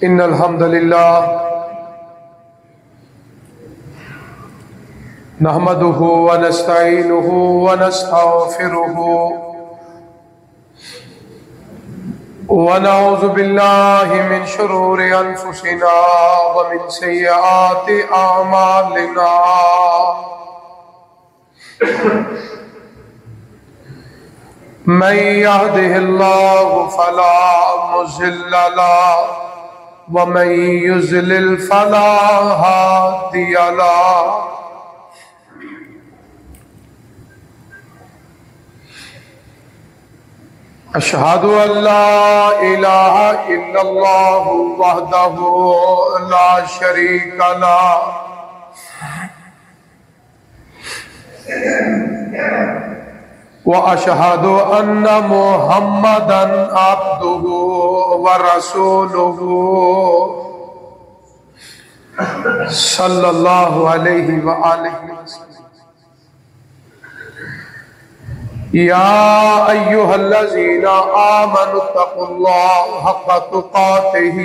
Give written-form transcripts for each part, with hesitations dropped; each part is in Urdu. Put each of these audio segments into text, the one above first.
إن الحمد لله نحمده ونستعينه ونستغفره ونعوذ بالله من شرور أنفسنا ومن سيئات أعمالنا من يهده الله فلا مضل له ومن يضلل فلا هادي له أشهد أن لا إله إلا الله وحده لا شريك له وأشهد أن محمدًا عبده ورسوله صلى الله عليه وآله وسلم يا أيها الذين آمنوا اتقوا الله حق تقاته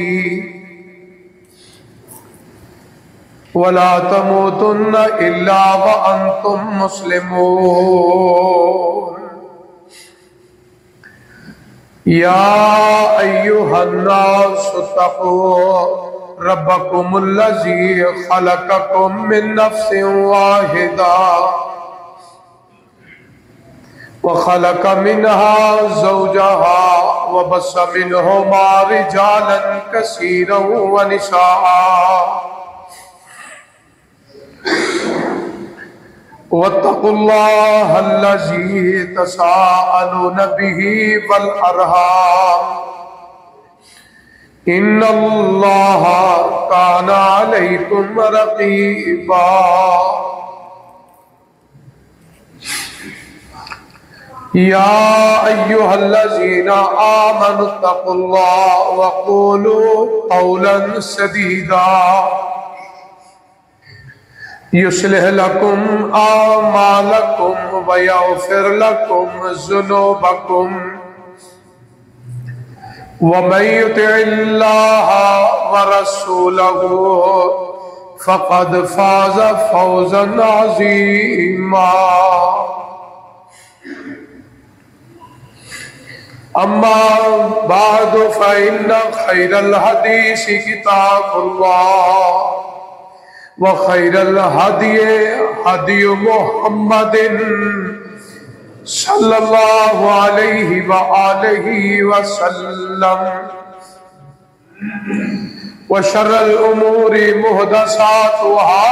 ولا تموتن إلا وأنتم مسلمون يا أيها الناس اتقوا ربكم الذي خلقكم من نفس واحدة وخلق منها زوجها وبث منهما رجالا كثيرا ونساء واتقوا الله الذي تساءلون به والأرحام إن الله كان عليكم رقيبا يا أيها الذين آمنوا اتقوا الله وقولوا قولا سديدا يصلح لكم أعمالكم ويغفر لكم ذنوبكم ومن يطع الله ورسوله فقد فاز فوزا عظيما أما بعد فإن خير الحديث كتاب الله وخير الهدي هدي محمد صلى الله عليه وآله وسلم وشر الأمور محدثاتها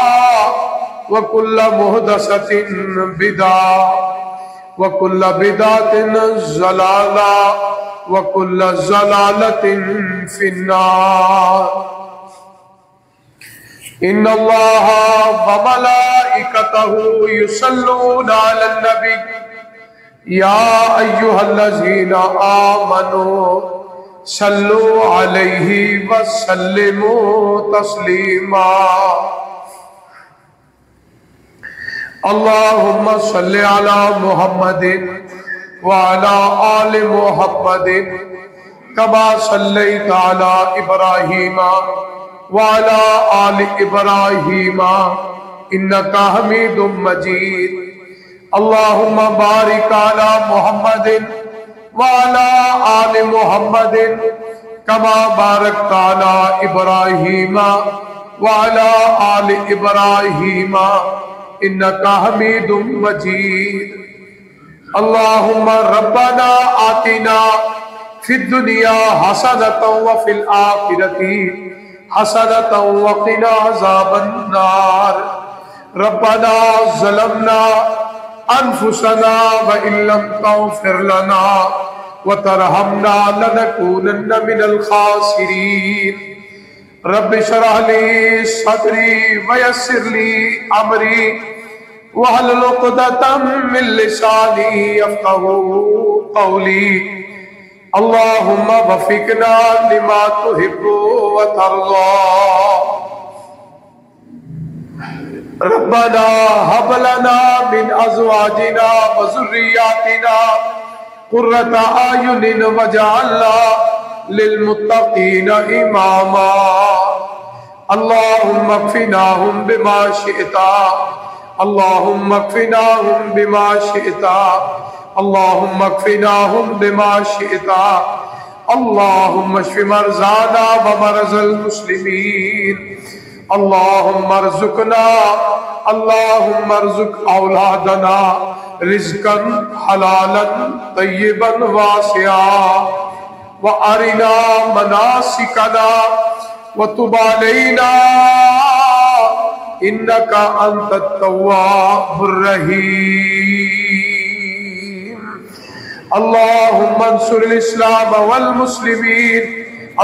وكل محدثة بدعة وكل بدعة ضلالة وكل ضلالة في النار إن الله وملائكته يصلون على النبي يا أيها الذين آمنوا صلوا عليه وسلموا تسليما اللهم صل على محمد وعلى آل محمد كما صليت على إبراهيم وعلى آل إبراهيم إنك حميد مجيد اللهم بارك على محمد وعلى آل محمد كما باركت على إبراهيم وعلى آل إبراهيم إنك حميد مجيد اللهم ربنا آتنا في الدنيا حسنة وفي الآخرة حسنة وقنا عذاب النار ربنا ظلمنا أنفسنا وإن لم تغفر لنا وترحمنا لنكونن من الخاسرين رب اشرح لي صدري ويسر لي أمري واحلل عقدة من لساني يفقهوا قولي اللهم وفقنا لما تحب وترضى ربنا هب لنا من ازواجنا وذرياتنا قرة أعين واجعلنا للمتقين إماما اللهم اكفناهم بما شئت اللهم اكفناهم بما شئت اللهم اكفناهم بما شئت اللهم اشف مرضانا ومرضى المسلمين اللهم ارزق اولادنا رزقا حلالا طيبا واسعا وارنا مناسكنا وتب علينا انك انت التواب الرحيم اللهم انصر الاسلام والمسلمين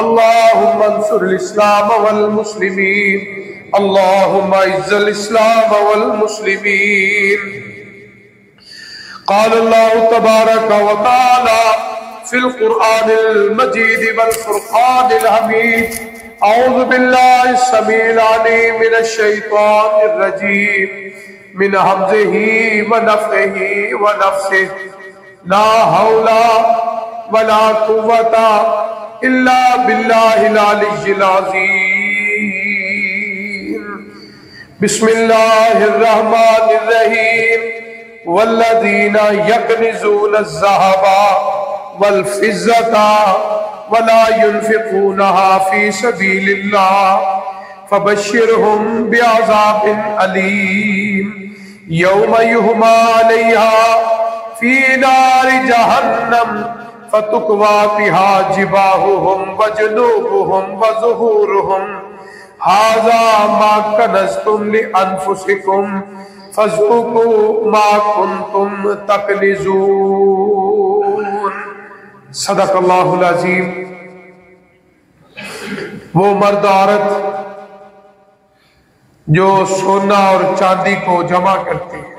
اللهم انصر الاسلام والمسلمين اللهم اعز الاسلام والمسلمين قال الله تبارك وتعالى في القرآن المجيد والفرقان الحميد اعوذ بالله السميع العليم من الشيطان الرجيم من همزه ونفخه ونفثه لا حول ولا قوة إلا بالله العلي العظيم بسم الله الرحمن الرحيم والذين يكنزون الذهب والفضة ولا ينفقونها في سبيل الله فبشرهم بعذاب أليم يوم يهمى عليها في نار جهنم فتكوى بها جباههم وجنوبهم وظهورهم هذا ما كنزتم لأنفسكم فذوقوا ما كنتم تكنزون صدق اللہ العظیم۔ وہ مرد عورت جو سونا اور چاندی کو جمع کرتے ہیں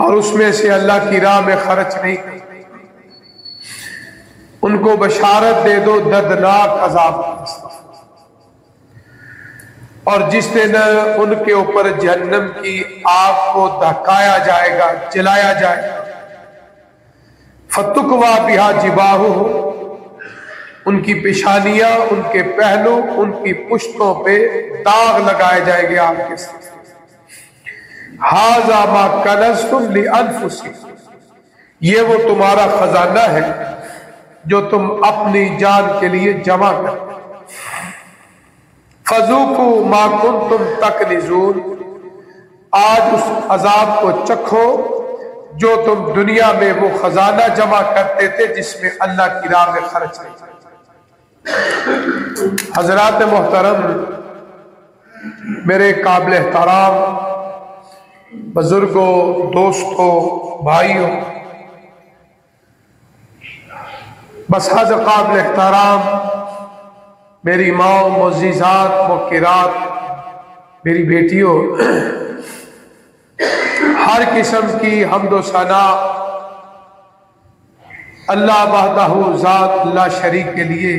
اور اس میں سے اللہ کی راہ میں خرچ نہیں کرتے، ان کو بشارت دے دو دردناک عذاب کی، اور جس دن ان کے اوپر جہنم کی آگ کو دھکایا جائے گا، جلایا جائے گا، فتکوا بہا جباہہم، ان کی پیشانیاں، ان کے پہلو، ان کی پشتوں پہ داغ لگائے جائے گے آگ کے ساتھ۔ ھذا ما کنزتم لانفسکم، یہ وہ تمہارا خزانہ ہے جو تم اپنی جان کے لیے جمع کرتے۔ فذوقوا ما کنتم تکنزون، آج اس عذاب کو چکھو جو تم دنیا میں وہ خزانہ جمع کرتے تھے جس میں اللہ کی راہ میں خرچ نہیں۔ حضرات محترم، میرے قابل احترام بزرگوں، دوستوں، بھائیوں، بس حد قابل احترام میری ماں، معززات، موقرات، میری بیٹیوں، ہر قسم کی حمد و ثنا اللہ وحدہ ذات لا شریک کے لیے،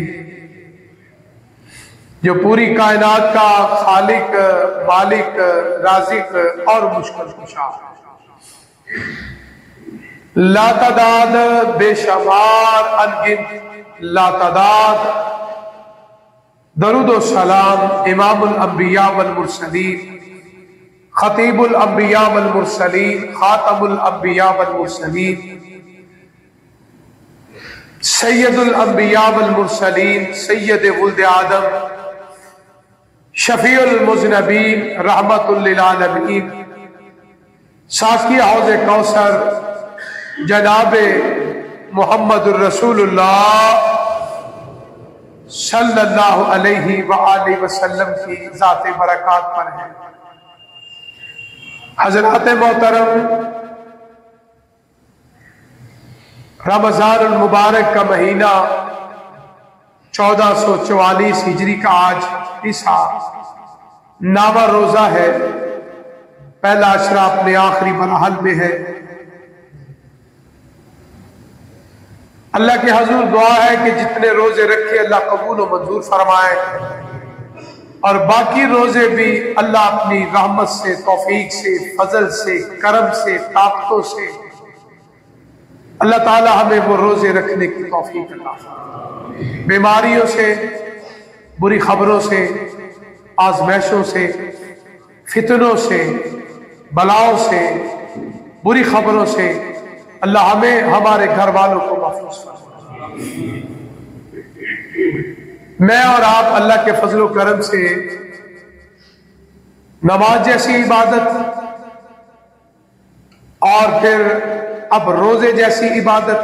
جو پوری کائنات کا خالق، مالک، رازق اور مشکل کشا، لا تعداد، بے شمار، انگنت، لا تعداد درود و سلام امام الانبیاء والمرسلین، خطیب الانبیاء والمرسلین، خاتم الانبیاء والمرسلین، سید الانبیاء والمرسلین، سید ولد آدم، شفیع المذنبین، رحمت للعالمین، ساقی حوض کوثر جناب محمد الرسول اللہ صلی اللہ علیہ وآلہ وسلم کی ذات برکات پر ہے۔ حضرات محترم، رمضان المبارک کا مہینہ 1444 ہجری کا آج تیسرا نامہ روزہ ہے، پہلا عشرہ اپنے آخری مراحل میں ہے۔ اللہ کے حضور دعا ہے کہ جتنے روزے رکھے اللہ قبول و منظور فرمائے، اور باقی روزے بھی اللہ اپنی رحمت سے، توفیق سے، فضل سے، کرم سے، طاقتوں سے اللہ تعالی ہمیں وہ روزے رکھنے کی توفیق عطا فرمائے، بیماریوں سے، بری خبروں سے، آزمائشوں سے، فتنوں سے، بلاؤں سے، بری خبروں سے اللہ ہمیں ہمارے گھر والوں کو محفوظ فرمائے۔ میں اور آپ اللہ کے فضل و کرم سے نماز جیسی عبادت اور پھر اب روزے جیسی عبادت،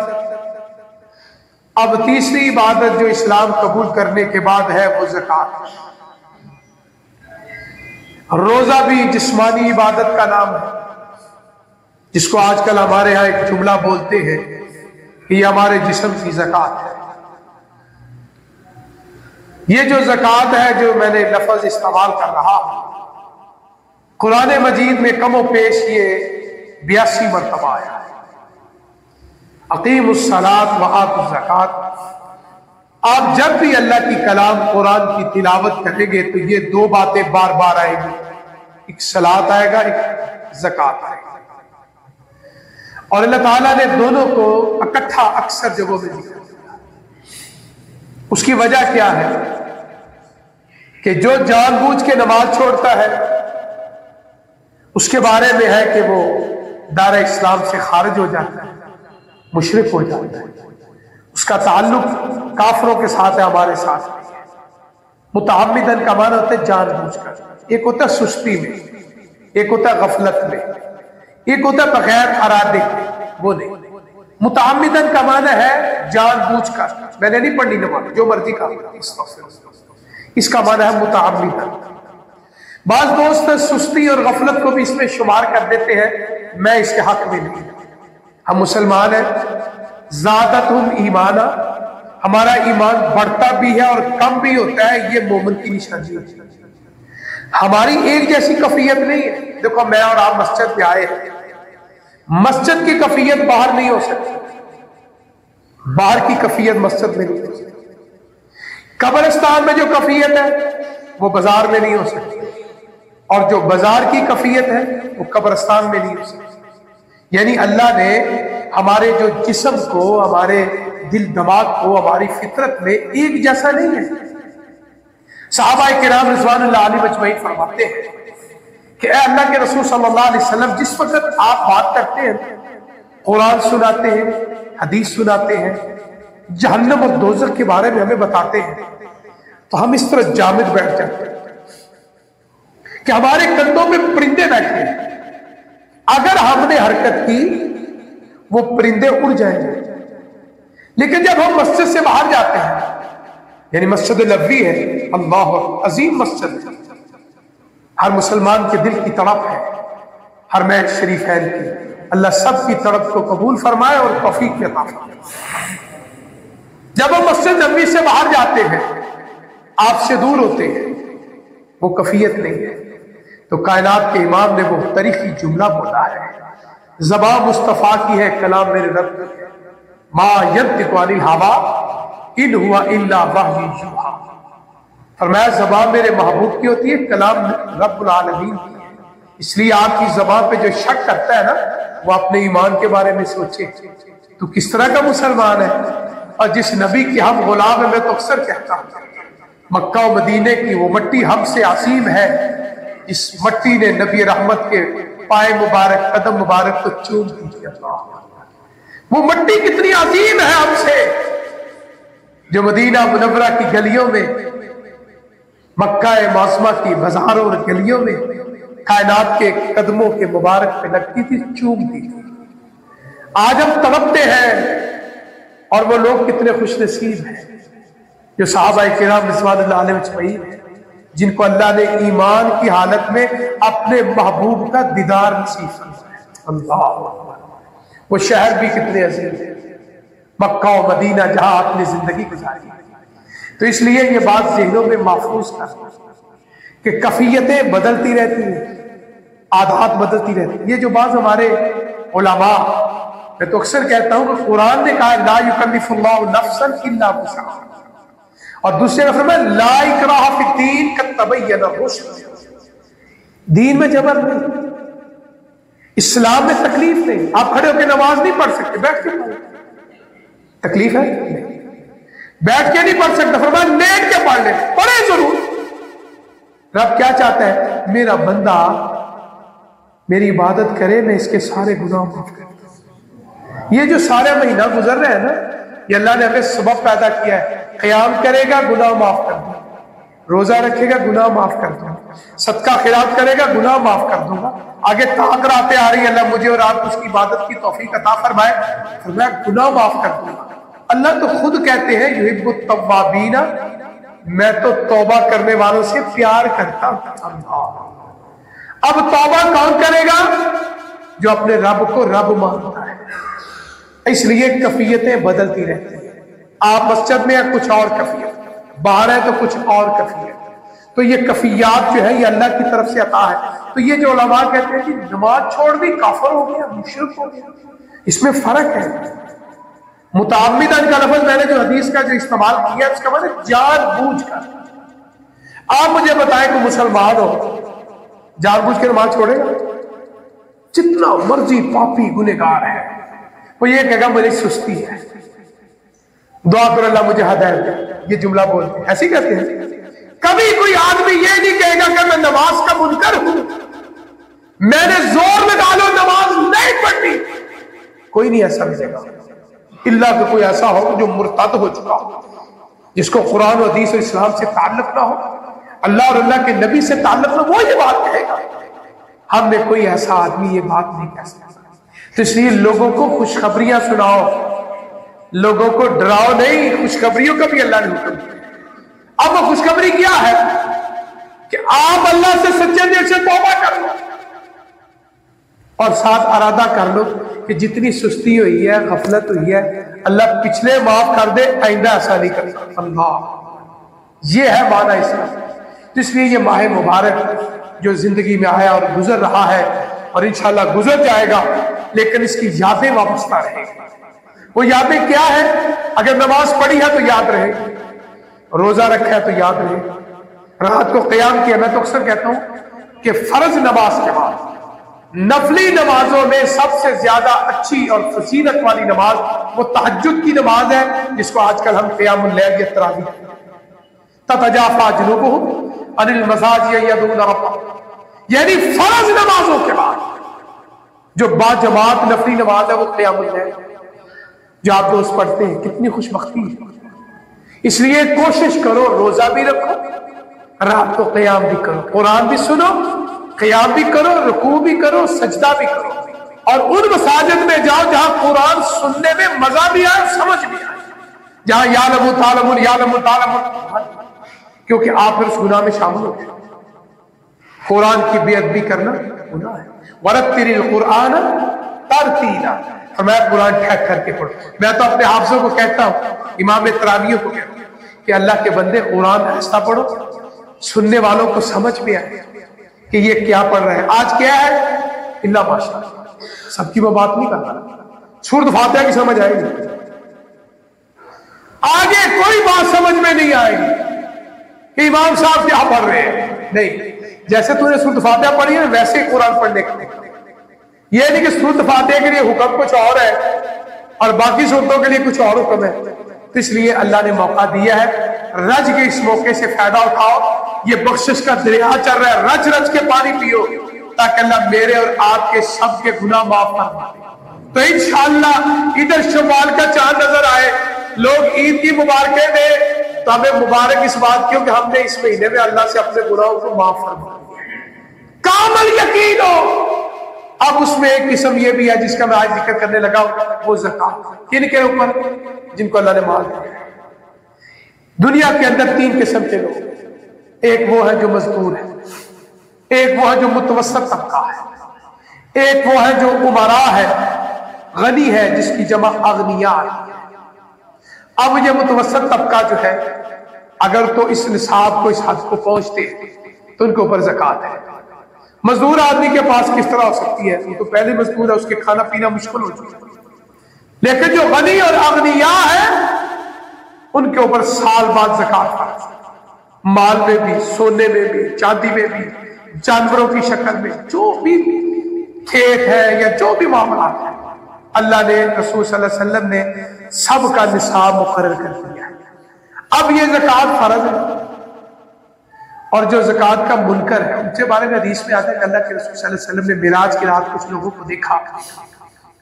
اب تیسری عبادت جو اسلام قبول کرنے کے بعد ہے وہ زکوٰۃ۔ روزہ بھی جسمانی عبادت کا نام ہے، جس کو آج کل ہمارے ہاں ایک جملہ بولتے ہیں کہ یہ ہمارے جسم کی زکوٰۃ ہے۔ یہ جو زکوٰۃ ہے جو میں نے لفظ استعمال کر رہا ہوں، قرآن مجید میں کم و بیش یہ 82 مرتبہ آیا ہے۔ اقیم الصلاۃ وآتوا الزکوٰۃ۔ آپ جب بھی اللہ کی کلام قرآن کی تلاوت کریں گے تو یہ دو باتیں بار بار آئیں گی، ایک صلاۃ آئے گا، ایک زکوٰۃ آئے گا، اور اللہ تعالیٰ نے دونوں کو اکٹھا اکثر جگہوں میں ذکر کیا۔ اس کی وجہ کیا ہے کہ جو جان بوجھ کے نماز چھوڑتا ہے اس کے بارے میں ہے کہ وہ دار اسلام سے خارج ہو جاتا ہے، مشرک ہو جاتا ہے، اس کا تعلق کافروں کے ساتھ ہے، ہمارے ساتھ نہیں ہے۔ متعمدن کا معنی ہوتا ہے جان بوجھ کر، ایک ہوتا ہے سستی میں، ایک ہوتا ہے غفلت میں، ایک ہوتا ہے بغیر ارادے کے، وہ نہیں۔ متعمدن کا معنی ہے جان بوجھ کر، میں نے نہیں پڑھنی نماز، جو مرضی کا، اس کا معنی ہے متعمدن۔ بعض دوست سستی اور غفلت کو بھی اس میں شمار کر دیتے ہیں، میں اس کے حق میں نہیں۔ ہم مسلمان ہیں، زادتہم ایمانا، ہمارا ایمان بڑھتا بھی ہے اور کم بھی ہوتا ہے، یہ مومن کی نشانی ہے۔ ہماری ایک جیسی کیفیت نہیں ہے۔ دیکھو میں اور آپ مسجد میں آئے ہیں، مسجد کی کیفیت باہر نہیں ہو سکتی، باہر کی کیفیت مسجد میں نہیں ہو سکتی۔ قبرستان میں جو کیفیت ہے وہ بازار میں نہیں ہو سکتی، اور جو بازار کی کیفیت ہے وہ قبرستان میں نہیں ہو سکتی۔ یعنی اللہ نے ہمارے جو جسم کو، ہمارے دل دماغ کو، ہماری فطرت میں ایک جیسا نہیں ہے۔ صحابہ کرام رضوان اللہ علیہ اجمعین فرماتے ہیں کہ اے اللہ کے رسول صلی اللہ علیہ وسلم، جس وقت آپ بات کرتے ہیں، قرآن سناتے ہیں، حدیث سناتے ہیں، جہنم اور دوزخ کے بارے میں ہمیں بتاتے ہیں، تو ہم اس طرح جامد بیٹھ جاتے ہیں کہ ہمارے کندھوں میں پرندے بیٹھے ہیں، اگر ہم نے حرکت کی وہ پرندے اڑ جائیں گے۔ لیکن جب ہم مسجد سے باہر جاتے ہیں، یعنی مسجد نبوی ہے، اللہ عظیم مسجد ہے، ہر مسلمان کے دل کی تڑپ ہے، حرمین شریفین کی، اللہ سب کی تڑپ کو قبول فرمائے اور توفیق عطا فرمائے۔ جب ہم مسجد نبوی سے باہر جاتے ہیں، آپ سے دور ہوتے ہیں، وہ کیفیت نہیں ہے۔ تو کائنات کے امام نے وہ تاریخی جملہ بولا ہے، زبان مصطفیٰ کی ہے، کلام میرے رب کی ہے، ما ینطق عن الہوی ان ہوا الا وحی یوحی۔ فرمایا زبان میرے محبوب کی ہوتی ہے، کلام رب العالمین کی ہے۔ اس لیے آپ کی زبان پہ جو شک کرتا ہے نا، وہ اپنے ایمان کے بارے میں سوچے، تو کس طرح کا مسلمان ہے۔ اور جس نبی کی ہم غلام ہیں، میں تو اکثر کہتا ہوں، مکہ و مدینے کی وہ مٹی ہم سے عظیم ہے، جس مٹی نے نبی رحمت کے پائے مبارک، قدم مبارک کو چوم دیا۔ وہ مٹی کتنی عظیم ہے ہم سے، جو مدینہ منورہ کی گلیوں میں، مکہ معظمہ کی بازاروں اور گلیوں میں کائنات کے قدموں کے مبارک پہ لگتی تھی، چومتی تھی۔ آج ہم تڑپتے ہیں، اور وہ لوگ کتنے خوش نصیب ہیں جو صحابہ کرام رضوان اللہ علیہ اجمعین ہیں، جن کو اللہ نے ایمان کی حالت میں اپنے محبوب کا دیدار نصیب فرمایا۔ اللہ اکبر۔ وہ شہر بھی کتنے عظیم ہیں، مکہ و مدینہ، جہاں آپ نے زندگی گزاری۔ تو اس لیے یہ بات ذہنوں میں محفوظ کرنا کہ کیفیتیں بدلتی رہتی ہیں، عادات بدلتی رہتی ہیں۔ یہ جو بعض ہمارے علماء، میں تو اکثر کہتا ہوں کہ قرآن نے کہا لا یکلف اللہ نفسا الا وسعها، اور دوسرے نے فرمایا لا اکراہ فی الدین قد تبین الرشد، دین میں جبر نہیں۔ اسلام میں تکلیف نہیں، آپ کھڑے ہو کے نماز نہیں پڑھ سکتے، بیٹھ کے پڑھیں، تکلیف ہے نہیں، بیٹھ کے نہیں پڑھ سکتے، فرمایا لیٹ کے پڑھ لیں، پڑھیں ضرور۔ رب کیا چاہتا ہے؟ میرا بندہ میری عبادت کرے، میں اس کے سارے گناہ معاف کر دوں۔ یہ جو سارے مہینہ گزر رہے ہیں نا، یہ اللہ نے ہمیں سبب پیدا کیا ہے، قیام کرے گا گناہ معاف کر دوں، روزہ رکھے گا گناہ معاف کر دوں، صدقہ خیرات کرے گا گناہ معاف کر دوں گا۔ آگے تاکراتیں آ رہی ہیں، اللہ مجھے اور آپ کو اس کی عبادت کی توفیق عطا فرمائے، فرمایا گناہ معاف کر دوں گا۔ اللہ تو خود کہتے ہیں یحب التوابین، میں تو توبہ کرنے والوں سے پیار کرتا ہوں۔ اب توبہ کون کرے گا؟ جو اپنے رب کو رب مانتا ہے۔ اس لیے کیفیتیں بدلتی رہتی ہیں، آپ مسجد میں ہیں کچھ اور کیفیت، باہر ہے تو کچھ اور کیفیت، تو یہ کیفیات جو ہے یہ اللہ کی طرف سے عطا ہے۔ تو یہ جو علماء کہتے ہیں کہ نماز چھوڑ دی کافر ہو گیا، مشرک ہو گیا، اس میں فرق ہے۔ متعمدن کا لفظ میں نے جو حدیث کا جو استعمال کیا اس کا مطلب جان بوجھ کر۔ آپ مجھے بتائیں کہ مسلمان ہو جان بوجھ کے نماز چھوڑے گا؟ جتنا مرضی پاپی گنہگار ہے وہ یہ کہے گا میری سستی ہے، دعا کر اللہ مجھے ہدایت دے، یہ جملہ بولتے ہیں، ایسے ہی کہتے ہیں۔ کبھی کوئی آدمی یہ نہیں کہے گا کہ میں نماز کا منکر ہوں، میں نے زور لگا لو نماز نہیں پڑھنی، کوئی نہیں ایسا ملے گا، اللہ کہ کوئی ایسا ہو جو مرتد ہو چکا ہو، جس کو قرآن و حدیث و اسلام سے تعلق نہ ہو، اللہ اور اللہ کے نبی سے تعلق نہ، وہ یہ بات کہے گا۔ ہم میں کوئی ایسا آدمی یہ بات نہیں کہہ سکتا۔ تو اس لیے لوگوں کو خوشخبریاں سناؤ، لوگوں کو ڈراؤ نہیں، خوشخبریوں کا بھی اللہ نے حکم دیا۔ اب وہ خوشخبری کیا ہے کہ آپ اللہ سے سچے دل سے توبہ کر لو اور ساتھ ارادہ کر لو کہ جتنی سستی ہوئی ہے، غفلت ہوئی ہے، اللہ پچھلے معاف کر دے، آئندہ ایسا نہیں کر سکتا۔ اللہ یہ ہے معنی اسلام۔ اس لیے یہ ماہ مبارک جو زندگی میں آیا اور گزر رہا ہے اور انشاءاللہ گزر جائے گا، لیکن اس کی یادیں وابستہ رہیں گی۔ وہ یادیں کیا ہے؟ اگر نماز پڑھی ہے تو یاد رہے گی، روزہ رکھا ہے تو یاد رہے گی، رات کو قیام کیا۔ میں تو اکثر کہتا ہوں کہ فرض نماز کے بعد نفلی نمازوں میں سب سے زیادہ اچھی اور فضیلت والی نماز وہ تہجد کی نماز ہے، جس کو آج کل ہم قیام اللیل یا تراویح کہتے ہیں۔ تتجافی جنوبہم عن المضاجع یدعون ربہم، یعنی فرض نمازوں کے بعد جو با جماعت نفلی نماز ہے وہ قیام اللیل، جو آپ دوست پڑھتے ہیں، کتنی خوش بختی ہے۔ اس لیے کوشش کرو روزہ بھی رکھو، رات کو قیام بھی کرو، قرآن بھی سنو، قیام بھی کرو، رکوع بھی کرو، سجدہ بھی کرو، اور ان مساجد میں جاؤ جہاں قرآن سننے میں مزہ بھی آئے، سمجھ بھی آئے، جہاں یعلم تعلمون یعلم تعلمون، کیونکہ آپ پھر اس گناہ میں شامل ہو گئے۔ قرآن کی بے ادبی کرنا گناہ ہے۔ وَرَتِّلِ الْقُرْآنَ تَرْتِيلًا، میں قرآن ٹھہر کر کے پڑھوں۔ میں تو اپنے حافظوں کو کہتا ہوں، امام تراویح کو کہتا ہوں کہ اللہ کے بندے قرآن ایسا پڑھو سننے والوں کو سمجھ میں آئے کہ یہ کیا پڑھ رہے ہیں۔ آج کیا ہے؟ اللہ ماشاء اللہ، سب کی میں بات نہیں کرتا، سورۃ فاتحہ کی سمجھ آئے گی، آگے کوئی بات سمجھ میں نہیں آئے گی کہ امام صاحب کیا پڑھ رہے ہیں۔ نہیں، جیسے تو نے سورۃ فاتحہ پڑھی ہے ویسے ہی قرآن پڑھنے کا۔ یہ نہیں کہ سورۃ فاتحہ کے لیے حکم کچھ اور ہے اور باقی سورتوں کے لیے کچھ اور حکم ہے۔ تو اس لیے اللہ نے موقع دیا ہے، رج کے اس موقع سے فائدہ اٹھاؤ، یہ بخشش کا دریا چل رہا ہے، رج رج کے پانی پیو تاکہ اللہ میرے اور آپ کے سب کے گناہ معاف فرمائے۔ تو انشاءاللہ ادھر شوال کا چاند نظر آئے، لوگ عید کی مبارکیں دیں، تو ہمیں مبارک اس بات کیوں کہ ہم نے اس مہینے میں اللہ سے اپنے گناہوں کو معاف فرما دیا، کامل یقین ہو۔ اب اس میں ایک قسم یہ بھی ہے جس کا میں آج ذکر کرنے لگا ہوں، وہ زکوٰۃ۔ کن کے اوپر؟ جن کو اللہ نے مال دیا۔ دنیا کے اندر تین قسم کے لوگ، ایک وہ ہے جو مزدور ہے، ایک وہ ہے جو متوسط طبقہ ہے، ایک وہ ہے جو امراء ہے، غنی ہے، جس کی جمع اغنیاء ہے۔ اب یہ متوسط طبقہ جو ہے اگر تو اس نصاب کو اس حد کو پہنچتے تو ان کے اوپر زکوٰۃ ہے۔ مزدور آدمی کے پاس کس طرح ہو سکتی ہے؟ وہ تو پہلے مزدور ہے، اس کے کھانا پینا مشکل ہو چکا ہے، لیکن جو غنی اور اغنیاء ہے ان کے اوپر سال بعد زکوٰۃ فرض ہے، مال میں بھی، سونے میں بھی، چاندی میں بھی، جانوروں کی شکل میں، جو بھی کھیت ہے یا جو بھی معاملات ہیں، اللہ نے، رسول صلی اللہ علیہ وسلم نے سب کا نصاب مقرر کر دیا ہے۔ اب یہ زکوٰۃ فرض ہے، اور جو زکوٰۃ کا منکر ہے ان کے بارے میں حدیث میں آتا ہے کہ اللہ کے رسول صلی اللہ علیہ وسلم نے معراج کی رات کچھ لوگوں کو دیکھا،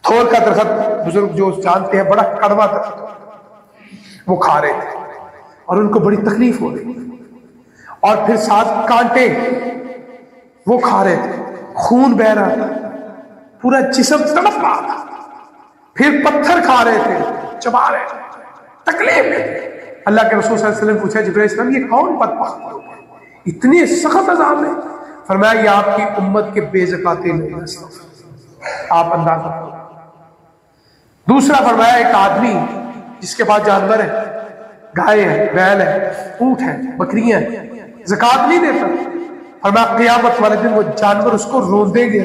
تھور کا درخت بزرگ جو جانتے ہیں بڑا کڑوا درخت، وہ کھا رہے تھے اور ان کو بڑی تکلیف ہو رہی، اور پھر ساتھ کانٹے وہ کھا رہے تھے، خون بہ رہا تھا، پورا جسم تڑپ رہا تھا، پھر پتھر کھا رہے تھے، چبا رہے تھے، تکلیف میں تھے۔ اللہ کے رسول صلی اللہ علیہ وسلم نے پوچھا جبرائیل علیہ السلام یہ کون بدبخت لوگ ہیں، اتنے سخت عذاب میں؟ فرمایا یہ آپ کی امت کے بے زکاتے لوگ ہیں، آپ اندازہ کرو۔ دوسرا فرمایا ایک آدمی جس کے پاس جانور ہے، گائے ہے، بیل ہے، اونٹ ہے، بکریاں ہیں، زکوٰۃ نہیں دیتا، فرمایا قیامت والے دن وہ جانور اس کو روندیں گے،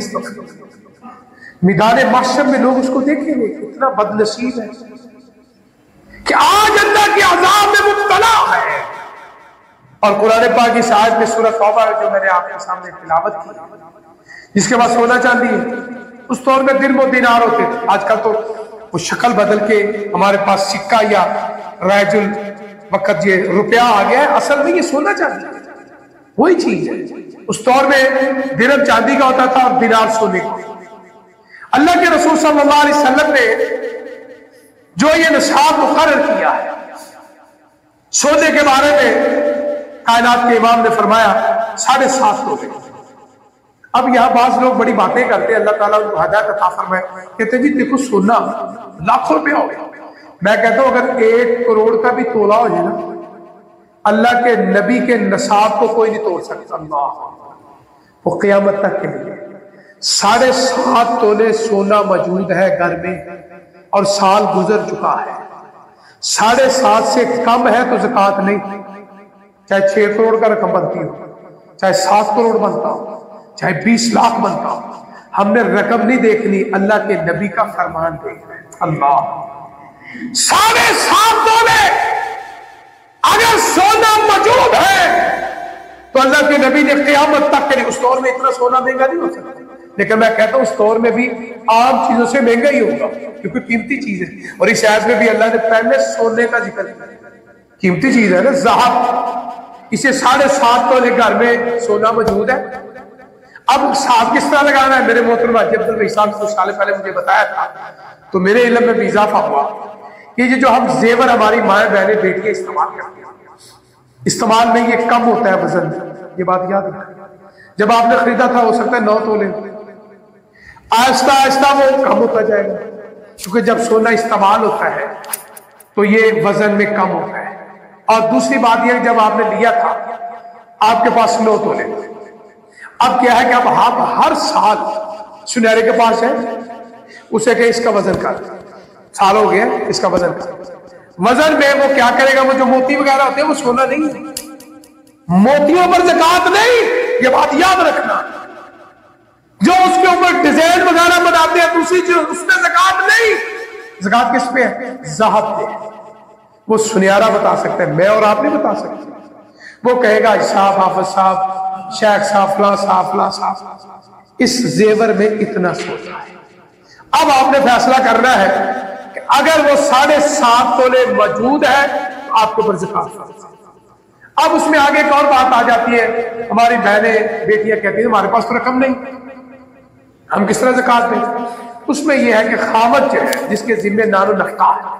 میدان محشر میں لوگ اس کو دیکھیں گے، اتنا بد نصیب ہے کہ آج اللہ کے عذاب میں مبتلا ہے۔ اور قرآن پاک کی آیت میں سورہ توبہ جو میں نے آپ کے سامنے تلاوت کی، جس کے بعد سونا چاندی ہے، اس دور میں درم و دینار ہوتے تھے، آج کل تو وہ شکل بدل کے ہمارے پاس سکہ یا رائج الوقت یہ روپیہ آ گیا ہے، اصل میں یہ سونا چاندی وہی چیز ہے۔ اس دور میں درم چاندی کا ہوتا تھا اور دینار سونے کا۔ اللہ کے رسول صلی اللہ علیہ وسلم نے جو یہ نصاب مقرر کیا ہے سونے کے بارے میں، کائنات کے امام نے فرمایا 7.5 تولے۔ اب یہاں بعض لوگ بڑی باتیں کرتے ہیں، اللہ تعالیٰ ان کو ہدایت عطا فرمائے، کہتے ہیں جی دیکھو سونا لاکھوں روپیہ ہو گیا۔ میں کہتا ہوں اگر 1 کروڑ کا بھی تولا ہو جائے نا، اللہ کے نبی کے نصاب کو کوئی نہیں توڑ سکتا، اللہ وہ قیامت تک کے لیے 7.5 تولے سونا موجود ہے گھر میں، اور سال گزر چکا ہے، 7.5 سے کم ہے تو زکوٰۃ نہیں، چاہے 6 کروڑ کا رقم بنتی ہو، چاہے 7 کروڑ بنتا ہو، چاہے 20 لاکھ بنتا ہو، ہم نے رقم نہیں دیکھنی، اللہ کے نبی کا فرمان دیکھنا ہے۔ اللہ 7.5 تولے اگر سونا موجود ہے تو اللہ کے نبی نے قیامت تک کے لیے، اس دور میں اتنا سونا مہنگا نہیں ہو سکتا، لیکن میں کہتا ہوں اس دور میں بھی عام چیزوں سے مہنگا ہی ہوگا کیونکہ قیمتی چیز ہے۔ اور اس آیت میں بھی اللہ نے پہلے سونے کا ذکر کیا، قیمتی چیز ہے نا، ذہب، اسے 7.5 تولے گھر میں سونا موجود ہے۔ اب حساب کس طرح لگانا ہے؟ میرے محترم حاجی عبد الرحیم صاحب کچھ سال پہلے مجھے بتایا تھا، تو میرے علم میں بھی اضافہ ہوا کہ یہ جو ہم زیور ہماری مائیں بہنیں بیٹیاں استعمال کرتے ہیں، استعمال میں یہ کم ہوتا ہے وزن، یہ بات یاد رکھیں۔ جب آپ نے خریدا تھا ہو سکتا ہے 9 تولے، آہستہ آہستہ وہ کم ہوتا جائے گا، کیونکہ جب سونا استعمال ہوتا ہے تو یہ وزن میں کم ہوتا ہے۔ اور دوسری بات یہ کہ جب آپ نے لیا تھا آپ کے پاس 9 تولے، اب کیا ہے کہ اب آپ ہر سال سنہرے کے پاس ہے، اسے کہ اس کا وزن کر، سال ہو گیا اس کا وزن کر، وزن میں وہ کیا کرے گا، وہ جو موتی وغیرہ ہوتے ہیں وہ سونا نہیں ہے، موتیوں پر زکوٰۃ نہیں، یہ بات یاد رکھنا۔ جو اس کے اوپر ڈیزائن وغیرہ بناتے ہیں دوسری چیز، اس میں زکوٰۃ نہیں۔ زکوٰۃ کس پہ ہے؟ ذہب پہ۔ وہ سنیارا بتا سکتا ہے، میں اور آپ نہیں بتا سکتے۔ وہ کہے گا صاحب، حافظ صاحب، شیخ صاحب، فلاں صاحب، فلاں صاحب، اس زیور میں اتنا سونا ہے۔ اب آپ نے فیصلہ کرنا ہے کہ اگر وہ 7.5 تولے موجود ہے تو آپ کے اوپر زکوٰۃ فرض ہے۔ اب اس میں آگے ایک اور بات آ جاتی ہے، ہماری بہنیں بیٹیاں کہتی ہیں ہمارے پاس تو رقم نہیں، ہم کس طرح زکوٰۃ دیں؟ اس میں یہ ہے کہ خاوند جو ہے جس کے ذمہ نان و نفقہ ہے،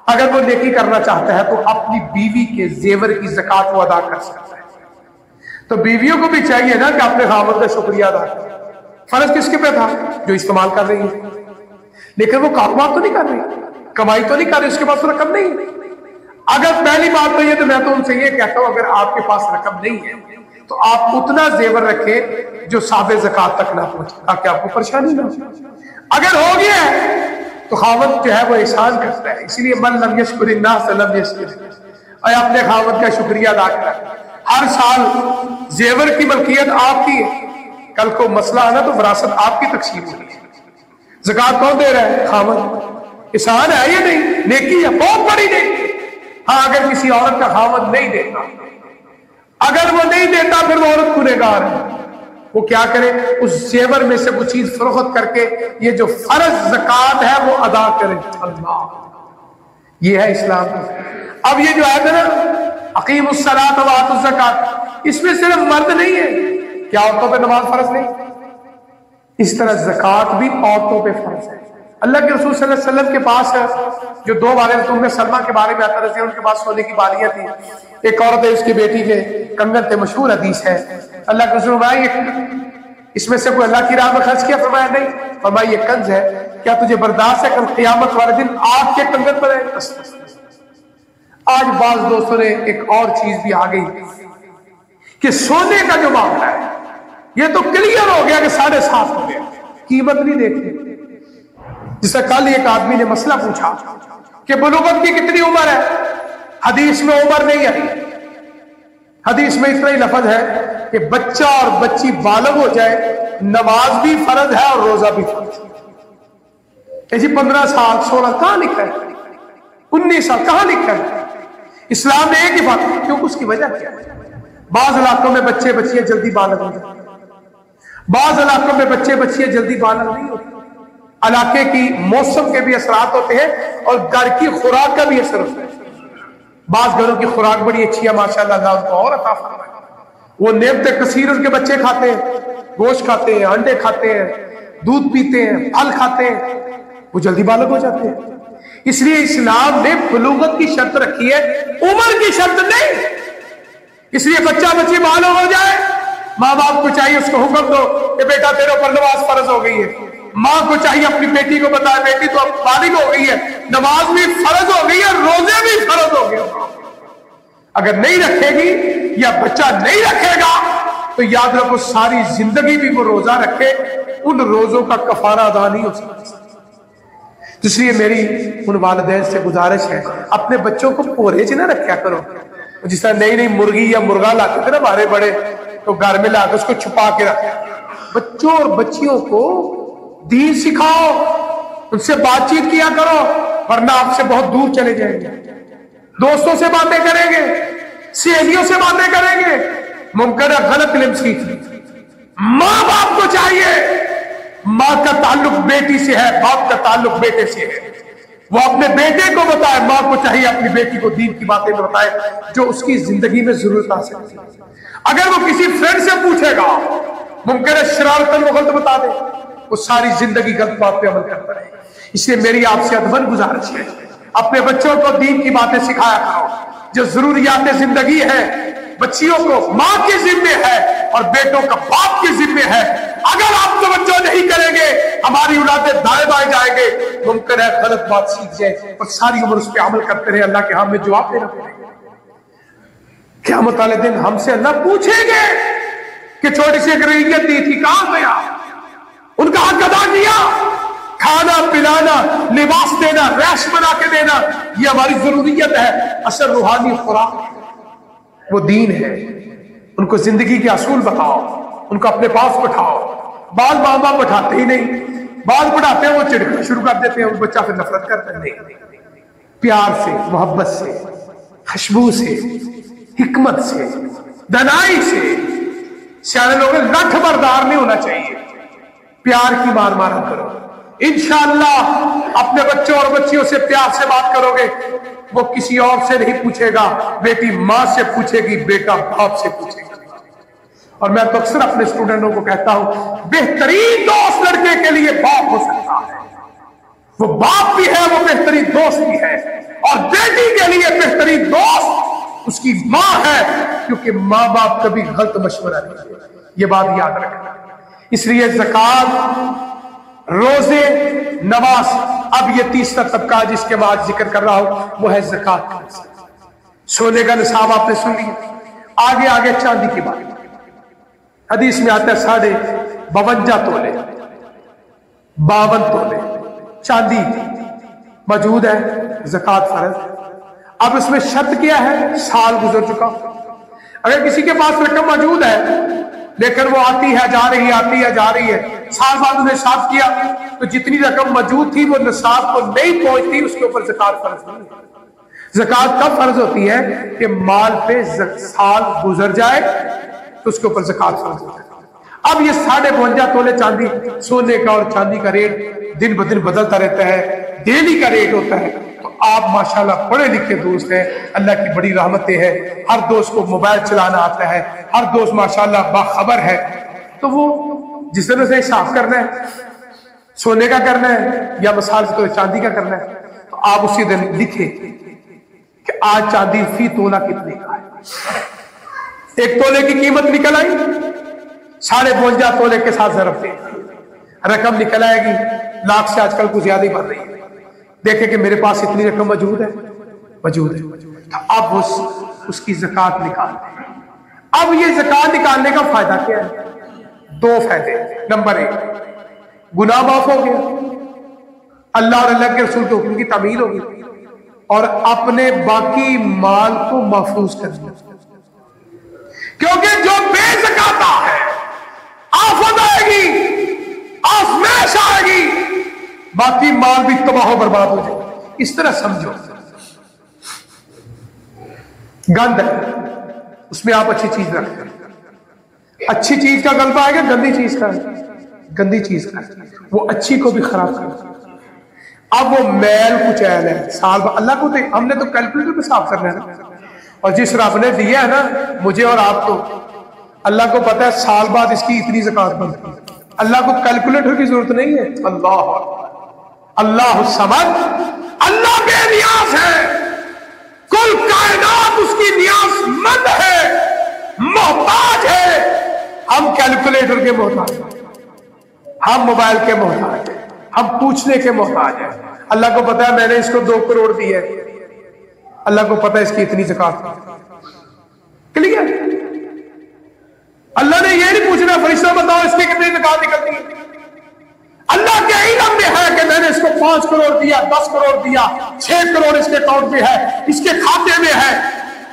اگر وہ نیکی کرنا چاہتا ہے تو اپنی بیوی کے زیور کی زکوٰۃ وہ ادا کر سکتا ہے۔ تو بیویوں کو بھی چاہیے نا کہ اپنے خاوند کا شکریہ ادا کریں۔ فرض کس کے پہ تھا؟ جو استعمال کر رہی ہے، لیکن وہ کاروبار تو نہیں کر رہی، کمائی تو نہیں کر رہی، اس کے پاس تو رقم نہیں۔ اگر پہلی بات تو یہ، تو میں تو ان سے یہ کہتا ہوں اگر آپ کے پاس رقم نہیں ہے تو آپ اتنا زیور رکھیں جو صاحب زکوٰۃ تک نہ پہنچے، تاکہ آپ کو پریشانی نہ ہو۔ اگر ہو گیا ہے تو خاوند جو ہے وہ احسان کرتا ہے، اسی لیے من لم یشکر الناس لم یشکر، اور اپنے خاوند کا شکریہ ادا کریں۔ ہر سال زیور کی ملکیت آپ کی ہے، کل کو مسئلہ آنا تو وراثت آپ کی تقسیم ہوگی۔ زکوٰۃ کون دے رہا ہے؟ خاوند۔ احسان ہے یہ نہیں، نیکی ہے، بہت بڑی نیکی۔ ہاں اگر کسی عورت کا خاوند نہیں دیتا، اگر وہ نہیں دیتا پھر وہ عورت گنہگار ہے، وہ کیا کرے؟ اس زیور میں سے وہ چیز فروخت کر کے یہ جو فرض زکات ہے وہ ادا کرے. اللہ، یہ ہے اسلام. اب یہ جو ہے نا اقیم الصلاۃ وآتوا الزکات، اس میں صرف مرد نہیں ہے، کیا عورتوں پہ نماز فرض نہیں؟ اس طرح زکات بھی عورتوں پہ فرض ہے. اللہ کے رسول صلی اللہ علیہ وسلم کے پاس جو دو والد ام سلمہ کے بارے میں آتا رضی ان کے پاس سونے کی بالیاں تھیں. ایک عورت ہے، اس کی بیٹی کے کنگن تھے، مشہور حدیث ہے. اللہ کے رسول اس میں سے کوئی اللہ کی راہ میں خرچ کیا؟ فرمایا نہیں. فرمایا یہ کنز ہے، کیا تجھے برداشت ہے کل قیامت والے دن آگ کے کنگن پر ہے؟ آج بعض دوستوں نے ایک اور چیز بھی آ گئی کہ سونے کا جو معاملہ ہے یہ تو کلیئر ہو گیا کہ 7.5 ہو گیا، قیمت نہیں دیکھتی. جسے کل ایک آدمی نے مسئلہ پوچھا کہ بلوغت کی کتنی عمر ہے؟ حدیث میں عمر نہیں آئی، حدیث میں اتنا ہی لفظ ہے کہ بچہ اور بچی بالغ ہو جائے، نماز بھی فرض ہے اور روزہ بھی فرض ہے. جی 15 سال 16 کہاں لکھا ہے؟ 19 سال کہاں لکھا ہے؟ اسلام نے ایک ہی بات، کیوں؟ اس کی وجہ کیا ہے؟ بعض علاقوں میں بچے بچیاں جلدی بالغ ہو جاتے ہیں، بعض علاقوں میں بچے بچیاں جلدی بالغ نہیں ہوتے. علاقے کی موسم کے بھی اثرات ہوتے ہیں اور گھر کی خوراک کا بھی اثر ہوتا ہے. بعض گھروں کی خوراک بڑی اچھی ہے ماشاءاللہ، اللہ ان کو اور عطا فرمائے، وہ نعمت کثیر ان کے بچے کھاتے ہیں، گوشت کھاتے ہیں، انڈے کھاتے ہیں، دودھ پیتے ہیں، پھل کھاتے ہیں، وہ جلدی بالغ ہو جاتے ہیں. اس لیے اسلام نے بلوغت کی شرط رکھی ہے، عمر کی شرط نہیں. اس لیے بچہ بچی بالغ ہو جائے، ماں باپ کو چاہیے اس کو حکم دو کہ بیٹا تیرے اوپر نماز فرض ہو گئی ہے. ماں کو چاہیے اپنی بیٹی کو بتائے بیٹی تو اب بالغ ہو گئی ہے، نماز بھی فرض ہو گئی ہے، روزے بھی فرض ہو گئے. اگر نہیں رکھے گی یا بچہ نہیں رکھے گا تو یاد رکھو ساری زندگی بھی وہ روزہ رکھے، ان روزوں کا کفارہ ادا نہیں ہو سکتا. اس لیے میری ان والدین سے گزارش ہے، اپنے بچوں کو پوریج نہ رکھیا کرو. جس طرح نئی نئی مرغی یا مرغا لاتے تھے نا بارے بڑے، تو گھر میں لا کے اس کو چھپا کے رکھے. بچوں اور بچیوں کو دین سکھاؤ، ان سے بات چیت کیا کرو، ورنہ آپ سے بہت دور چلے جائیں گے. دوستوں سے باتیں کریں گے، سہیلیوں سے باتیں کریں گے، ممکن ہے غلط علم سیکھ لیں. ماں باپ کو چاہیے، ماں کا تعلق بیٹی سے ہے، باپ کا تعلق بیٹے سے ہے، وہ اپنے بیٹے کو بتائے، ماں کو چاہیے اپنی بیٹی کو دین کی باتیں میں بتائے جو اس کی زندگی میں ضرورت آ سکتی. اگر وہ کسی فرینڈ سے پوچھے گا، ممکن ہے شرارتاً وہ غلط بتا دے، وہ ساری زندگی غلط بات پہ عمل کرتا رہے. اس لیے میری آپ سے ادبن گزارش ہے، اپنے بچوں کو دین کی باتیں سکھایا کرو. جو ضروریات زندگی ہے بچیوں کو ماں کے ذمے ہے اور بیٹوں کا باپ کے ذمے ہے. اگر آپ توجہ نہیں کریں گے، ہماری اولادیں دائیں بائیں جائیں گے، ممکن ہے غلط بات سیکھ جائے اور ساری عمر اس پہ عمل کرتے رہے. اللہ کے ہاں میں جواب دینا پڑے گا. قیامت والے دن ہم سے اللہ پوچھیں گے کہ چھوٹی سی ایک ریت دی تھی کہاں گیا؟ ان کا حق ادا کیا؟ کھانا پلانا، لباس دینا، ریش بنا کے دینا، یہ ہماری ضروریت ہے. اصل روحانی خوراک وہ دین ہے. ان کو زندگی کے اصول بتاؤ، ان کو اپنے پاس بٹھاؤ. بعض ماں باپ بٹھاتے ہی نہیں، بعض بٹھاتے ہیں وہ چڑھنا شروع کر دیتے ہیں، وہ بچہ پھر نفرت کرتا نہیں. پیار سے، محبت سے، خوشبو سے، حکمت سے، دنائی سے. سیانے لوگ لٹھ بردار نہیں ہونا چاہیے، پیار کی مار مارا کرو. انشاءاللہ اپنے بچوں اور بچیوں سے پیار سے بات کرو گے، وہ کسی اور سے نہیں پوچھے گا. بیٹی ماں سے پوچھے گی، بیٹا باپ سے پوچھے گا. اور میں تو اکثر اپنے اسٹوڈنٹوں کو کہتا ہوں، بہترین دوست لڑکے کے لیے باپ ہو سکتا ہے، وہ باپ بھی ہے، وہ بہترین دوست بھی ہے. اور بیٹی کے لیے بہترین دوست اس کی ماں ہے، کیونکہ ماں باپ کبھی غلط مشورہ نہیں دیتے. یہ بات یاد رکھنا. اس لیے زکات، روزے، نماز. اب یہ تیسرا طبقہ جس کے بعد ذکر کر رہا ہوں وہ ہے زکات کا نصاب. سونے کا نصاب آپ نے سن لیا. آگے چاندی کی بات. حدیث میں آتا ہے 52 تولے 52 تولے چاندی موجود ہے، زکات فرض. اب اس میں شرط کیا ہے؟ سال گزر چکا. اگر کسی کے پاس رقم موجود ہے لیکن وہ آتی ہے جا رہی ہے، آتی ہے جا رہی ہے، سال بعد انہیں صاف کیا تو جتنی رقم موجود تھی وہ نصاب کو نہیں پہنچتی، اس کے اوپر زکات فرض نہیں ہے. زکات کب فرض ہوتی ہے؟ کہ مال پہ سال گزر جائے تو اس کے اوپر زکات فرض ہوتی ہے. اب یہ 52.5 تولے چاندی سونے کا اور چاندی کا ریٹ دن بدن بدلتا رہتا ہے، ڈیلی کا ریٹ ہوتا ہے. تو آپ ماشاءاللہ پڑھے لکھے دوست ہیں، اللہ کی بڑی رحمتیں ہیں، ہر دوست کو موبائل چلانا آتا ہے، ہر دوست ماشاءاللہ باخبر ہے. تو وہ جس طرح سے حساب کرنا ہے، سونے کا کرنا ہے یا مثال سے تو چاندی کا کرنا ہے، تو آپ اسی دن لکھیں کہ آج چاندی فی تولہ کتنے کا ہے. 1 تولے کی قیمت نکل آئی، 52.5 تولے کے ساتھ ضرب دیں، رقم نکل آئے گی. لاکھ سے آج کل کو زیادہ ہی بڑھ رہی ہے. دیکھیں کہ میرے پاس اتنی رقم موجود ہے. تو اب اس کی زکوٰۃ نکالتے ہیں. اب یہ زکوٰۃ نکالنے کا فائدہ کیا ہے؟ 2 فائدے. نمبر 1، گناہ معاف ہو گیا، اللہ اور اللہ کے رسول کے حکم کی تعمیل ہوگی، اور اپنے باقی مال کو محفوظ کر دیا. کیونکہ جو بے زکاتہ ہے آفت آئے گی، آزمائش آئے گی، باقی مال بھی تباہ و برباد ہو جائے. اس طرح سمجھو گند ہے، اس میں آپ اچھی چیز رکھتے ہیں، اچھی چیز کا غلبہ آئے گا، گندی چیز کا گندی چیز کا وہ اچھی کو بھی خراب کرتا. اب وہ میل کچیل ہے، سال اللہ کو ہم نے تو کیلکولیٹر پہ صاف کرنا ہے نا. اور جس رب نے دیا ہے نا مجھے اور آپ کو، اللہ کو پتا ہے سال بعد اس کی اتنی زکوٰۃ بنتی ہے. اللہ کو کیلکولیٹر کی ضرورت نہیں ہے. اللہ الصمد، اللہ بے نیاز ہے، کل کائنات اس کی نیاز مند ہے، محتاج ہے. ہم کیلکولیٹر کے محتاج ہیں، ہم موبائل کے محتاج ہیں، ہم پوچھنے کے محتاج ہیں. اللہ کو پتا ہے میں نے اس کو 2 کروڑ دی ہے، اللہ کو پتا ہے اس کی اتنی زکوٰۃ. کلیئر؟ اللہ نے یہ نہیں پوچھنا فرشتہ بتاؤ اس کی کتنی زکوٰۃ نکلتی ہے. اللہ کے علم میں ہے کہ میں نے اس کو 5 کروڑ دیا، 10 کروڑ دیا، 6 کروڑ اس کے اکاؤنٹ میں ہے، اس کے کھاتے میں ہے.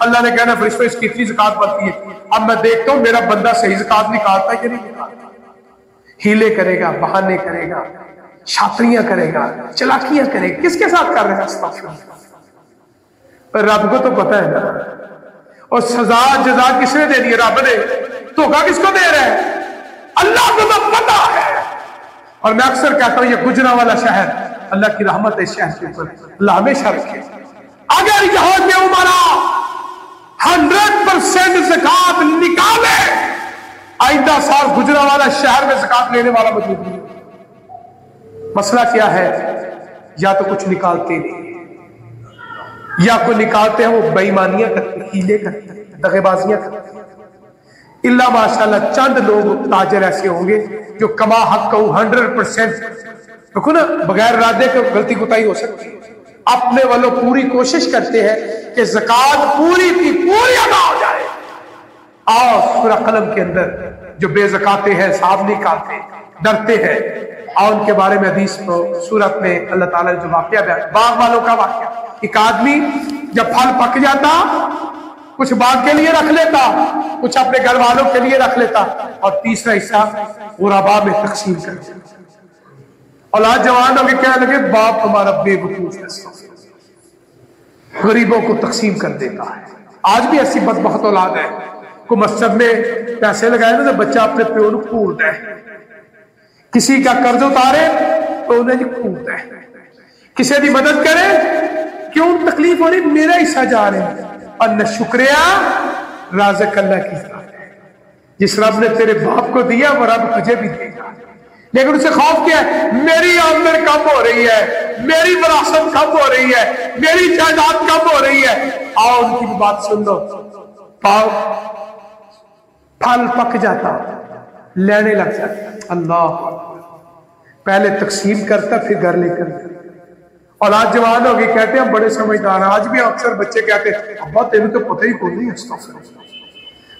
اللہ نے کہنا فرشتہ اس کی اتنی زکوٰۃ بنتی ہے. اب میں دیکھتا ہوں میرا بندہ صحیح زکوٰۃ نکالتا ہے کہ نہیں نکالتا. ہیلے کرے گا، بہانے کرے گا، شاطریاں کرے گا، چلاکیاں کرے گا. کس کے ساتھ کر رہے ہیں؟ استغفر اللہ. رب کو تو پتہ ہے نا. اور سزا جزا کس نے دینی ہے؟ رب نے. دھوکہ کس کو دے رہے ہیں؟ اللہ کو تو پتہ ہے. اور میں اکثر کہتا ہوں یہ گجرا والا شہر اللہ کی رحمت ہے اس شہر کے اوپر، اللہ ہمیشہ رکھے. اگر یہاں کے عمرا 100% زکوٰۃ نکالے، آئندہ سال گجرا والا شہر میں زکوٰۃ لینے والا موجود نہیں. مسئلہ کیا ہے؟ یا تو کچھ نکالتے نہیں، یا کوئی نکالتے ہیں وہ بے ایمانیاں کرتے، ہیلے کرتے، دغے بازیاں کرتے. اللہ ماشاءاللہ چند لوگ تاجر ایسے ہوں گے جو کما حق کو 100%، دیکھو نا بغیر ارادے کے غلطی کوتاہی ہو سکتی ہے، اپنے والوں پوری کوشش کرتے ہیں کہ زکوٰۃ پوری کی پوری ادا ہو جائے. اور سورہ قلم کے اندر جو بے زکاتے ہیں، حساب نہیں نکالتے، ڈرتے ہیں، اور ان کے بارے میں حدیث سورت میں اللہ تعالیٰ نے جو واقعہ بیان، باغ والوں کا واقعہ. ایک آدمی جب پھل پک جاتا کچھ باغ کے لیے رکھ لیتا، کچھ اپنے گھر والوں کے لیے رکھ لیتا، اور تیسرا حصہ غرباء میں تقسیم کر دیتا. اولاد جوان ہو کے کہنے لگے باپ ہمارا بے وقوف ہے، غریبوں کو تقسیم کر دیتا ہے. آج بھی ایسی بدبخت اولاد ہے، کو مسجد میں پیسے لگائے نا تو بچہ اپنے پیو کو کھولتا ہے، کسی کا قرض اتارے تو انہیں جی کھولتا ہے، کسی کی مدد کرے کیوں تکلیف ہو رہی میرا حصہ جا رہے ہیں. اور نہ شکریہ رازق اللہ کی ذات ہے، جس رب نے تیرے باپ کو دیا وہ رب تجھے بھی دے گا. لیکن اسے خوف کیا ہے؟ میری آمدن کم ہو رہی ہے، میری وراثت کم ہو رہی ہے، میری جائیداد کم ہو رہی ہے. آؤ ان کی بات سن لو. پاؤ پھل پک جاتا لینے لگ جاتا، اللہ پہلے تقسیم کرتا پھر گھر لے کر. اولاد جوان ہوگی کہتے ہیں ہم بڑے سمجھدار ہیں. آج بھی اکثر بچے کہتے ہیں ابا تیرے تو پتہ ہی کوئی نہیں ہے.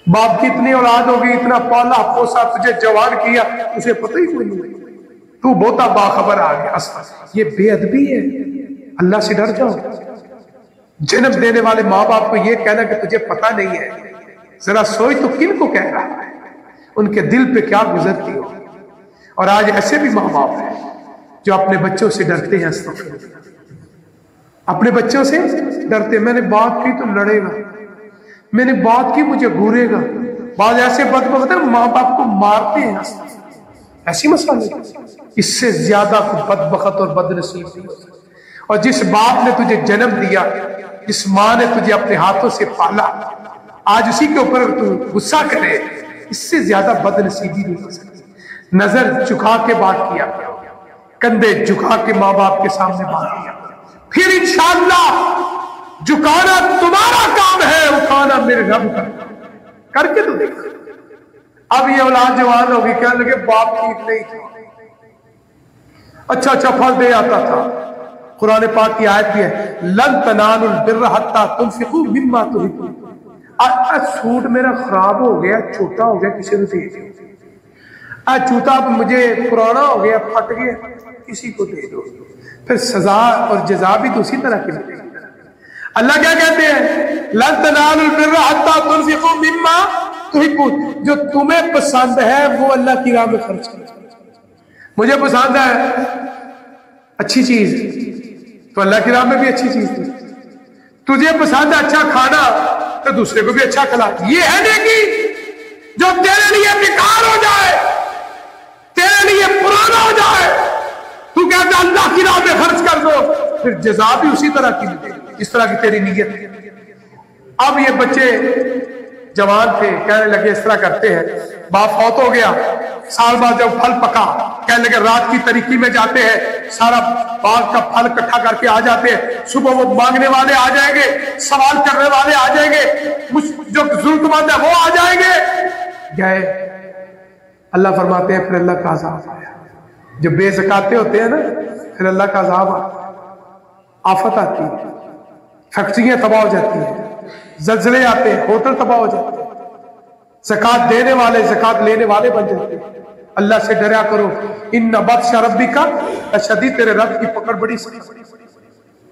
باپ کی اتنی اولاد ہوگی، اتنا پالا پوسا، تجھے جوان کیا، اسے پتہ ہی کوئی نہیں، تو بہتا باخبر آ گیا. یہ بے ادبی ہے. اللہ سے ڈر جاؤ. جنم دینے والے ماں باپ کو یہ کہنا کہ تجھے پتہ نہیں ہے، ذرا سوچ تو کن کو کہہ رہا ہے، ان کے دل پہ کیا گزرتی ہو. اور آج ایسے بھی ماں باپ ہیں جو اپنے بچوں سے ڈرتے ہیں. اپنے بچوں سے ڈرتے، میں نے بات کی تو لڑے گا، میں نے بات کی مجھے گھورے گا، بعض ایسے بدبخت ہیں ماں باپ کو مارتے ہیں، ایسی مسئلہ نہیں، اس سے زیادہ بدبخت اور بد نصیب نہیں ہو سکتا۔ اور جس باپ نے تجھے جنم دیا، جس ماں نے تجھے اپنے ہاتھوں سے پالا، آج اسی کے اوپر تو غصہ کرے، اس سے زیادہ بد نصیبی نہیں ہو سکتی۔ نظر جھکا کے بات کیا، کندھے جھکا کے ماں باپ کے سامنے بات کیا، پھر انشاءاللہ جھکانا تمہارا کام ہے، اٹھانا میرے رب کا کر کے تو دیکھ۔ اب یہ اولاد جوان ہوگی، کہنے لگے باپ ٹھیک نہیں تھا، اچھا پھل دے آتا تھا۔ قرآن پاک کی آیت بھی ہے لن تنالوا البر حتی تنفقوا مما تحبون۔ سوٹ میرا خراب ہو گیا، چھوٹا ہو گیا، کسی کو دے دو۔ جوتا مجھے پرانا ہو گیا، پھٹ گیا، کسی کو دے دو۔ پھر سزا اور جزا بھی تو اسی طرح کی ملے گی۔ اللہ کیا کہتے ہیں لن تنالوا البر حتی تنفقوا مما تحبون، جو تمہیں پسند ہے وہ اللہ کی راہ میں خرچ کرو۔ مجھے پسند ہے اچھی چیز تو اللہ کی راہ میں بھی اچھی چیز تھی، تجھے پسند ہے اچھا کھانا تو دوسرے کو بھی اچھا کھلا۔ یہ ہے نیکی جو تیرے لیے بیکار ہو جائے، تیرے لیے پرانا ہو جائے، تو کہتا اللہ کی راہ میں خرچ کر دو، پھر جزا بھی اسی طرح کی ملے گی اس طرح کی تیری نیت ہے۔ اب یہ بچے جوان تھے، کہنے لگے اس طرح کرتے ہیں، باپ فوت ہو گیا، سال بعد جب پھل پکا کہنے لگے رات کی تاریکی میں جاتے ہیں، سارا باغ کا پھل اکٹھا کر کے آ جاتے ہیں، صبح وہ مانگنے والے آ جائیں گے، سوال کرنے والے آ جائیں گے، جو ضرورت مند ہے وہ آ جائیں گے۔ گئے، اللہ فرماتے ہیں پھر اللہ کا عذاب آیا۔ جو بے زکاتے ہوتے ہیں نا، پھر اللہ کا عذاب آتا، آفت آتی ہے، فیکٹریاں تباہ ہو جاتی ہیں، زلزلے آتے ہیں، ہوٹل تباہ ہو جاتے ہیں، زکات دینے والے زکات لینے والے بن جاتے ہیں۔ اللہ سے ڈریا کرو، ان بطش ربک لشدید، تیرے رب کی پکڑ بڑی سخت۔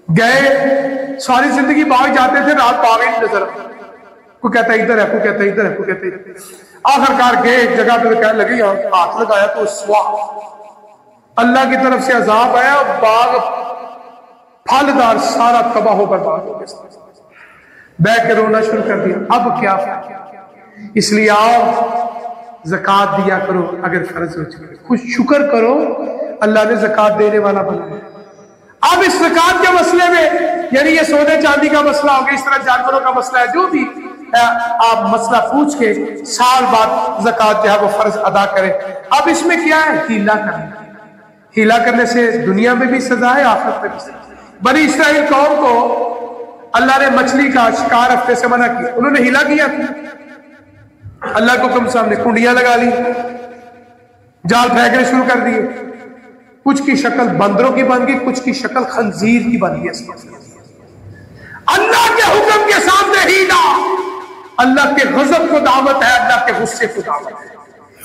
گئے، ساری زندگی باغ جاتے تھے، رات باغ ہی نظر آتا، کوئی کہتا ہے ادھر ہے، کوئی کہتا ہے ادھر ہے، کوئی کہتا ہے ادھر ہے۔ آخرکار گئے ایک جگہ پہ، کہنے لگے یہاں ہاتھ لگایا تو سوا اللہ کی طرف سے عذاب آیا، باغ پھلدار سارا تباہ ہو برباد ہو گیا، بیٹھ کے رونا شروع کر دیا۔ اب کیا فائدہ؟ اس لیے آؤ زکات دیا کرو اگر فرض ہو چکے، کچھ شکر کرو اللہ نے زکات دینے والا بنایا۔ اب اس زکات کے مسئلے میں، یعنی یہ سونے چاندی کا مسئلہ ہو گیا، اس طرح جانوروں کا مسئلہ ہے، جو بھی آپ مسئلہ پوچھ کے سال بعد زکات جو ہے وہ فرض ادا کریں۔ اب اس میں کیا ہے؟ ہیلا کرنا، ہیلا کرنے سے دنیا میں بھی سزا ہے، آخرت میں بھی سزا ہے۔ بنی اسرائیل قوم کو اللہ نے مچھلی کا شکار ہفتے سے منع کیا، انہوں نے ہیلا کیا، اللہ کو کم سامنے کنڈیاں لگا لی، جال پھینکنے شروع کر دیے، کچھ کی شکل بندروں کی بن گئی، کچھ کی شکل خنزیر کی بن گئی۔ اللہ کے حکم کے سامنے ہیلا، اللہ کے غضب کو دعوت ہے، اللہ کے غصے کو دعوت ہے۔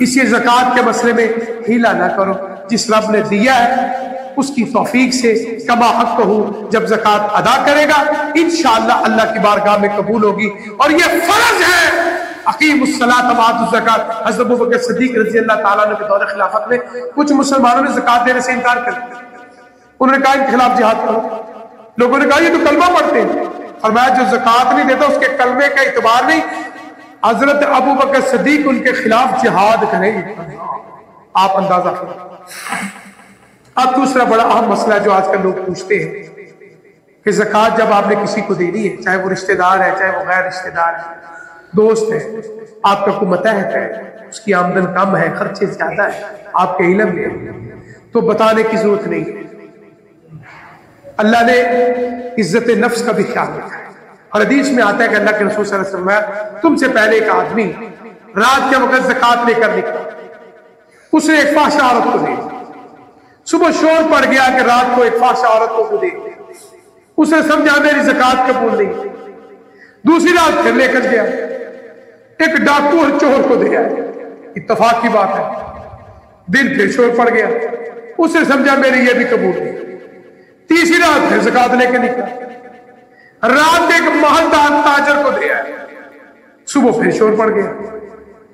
اسی زکات کے مسئلے میں ہیلا نہ کرو، جس رب نے دیا ہے اس کی توفیق سے کما حق ہو، جب زکات ادا کرے گا انشاءاللہ اللہ کی بارگاہ میں قبول ہوگی۔ اور یہ فرض ہے، اقیم الصلاۃ وآتوا الزکات۔ حضرت ابوبکر صدیق رضی اللہ تعالیٰ عنہ کے دور خلافت میں کچھ مسلمانوں نے زکات دینے سے انکار کر دیا، انہوں نے کہا ان کے خلاف جہاد کرو۔ لوگوں نے کہا یہ تو کلمہ پڑھتے ہیں، فرمایا جو زکات نہیں دیتا اس کے کلمے کا اعتبار نہیں، حضرت ابوبکر صدیق ان کے خلاف جہاد کریں گے۔ آپ اندازہ کریں۔ اب دوسرا بڑا اہم مسئلہ جو آج کل لوگ پوچھتے ہیں کہ زکات جب آپ نے کسی کو دینی ہے، چاہے وہ رشتہ دار ہے، چاہے وہ غیر رشتہ دار ہے، دوست ہے، آپ کا کوئی متحد ہے، اس کی آمدن کم ہے، خرچے زیادہ ہے، آپ کے علم میں تو بتانے کی ضرورت نہیں ہے۔ اللہ نے عزت نفس کا بھی خیال رکھا ہے، اور حدیث میں آتا ہے کہ اللہ کے رسول صلی اللہ علیہ وسلم نے تم سے پہلے ایک آدمی رات کے وقت زکات لے کر نکلا، اس نے ایک فحش عورت کو دے دی، صبح شور پڑ گیا کہ رات کو ایک فحش عورت کو دے دی، اس نے سمجھا میری زکات قبول نہیں، دوسری رات پھر لے کر گیا، ایک ڈاکو اور چور کو دے آئے، اتفاق کی بات ہے، دن پھر شور پڑ گیا، اس نے سمجھا میری یہ بھی قبول نہیں، تیسری رات پھر زکات لے کے نکلا، رات ایک محلدار تاجر کو دے آئے، صبح پھر شور پڑ گیا،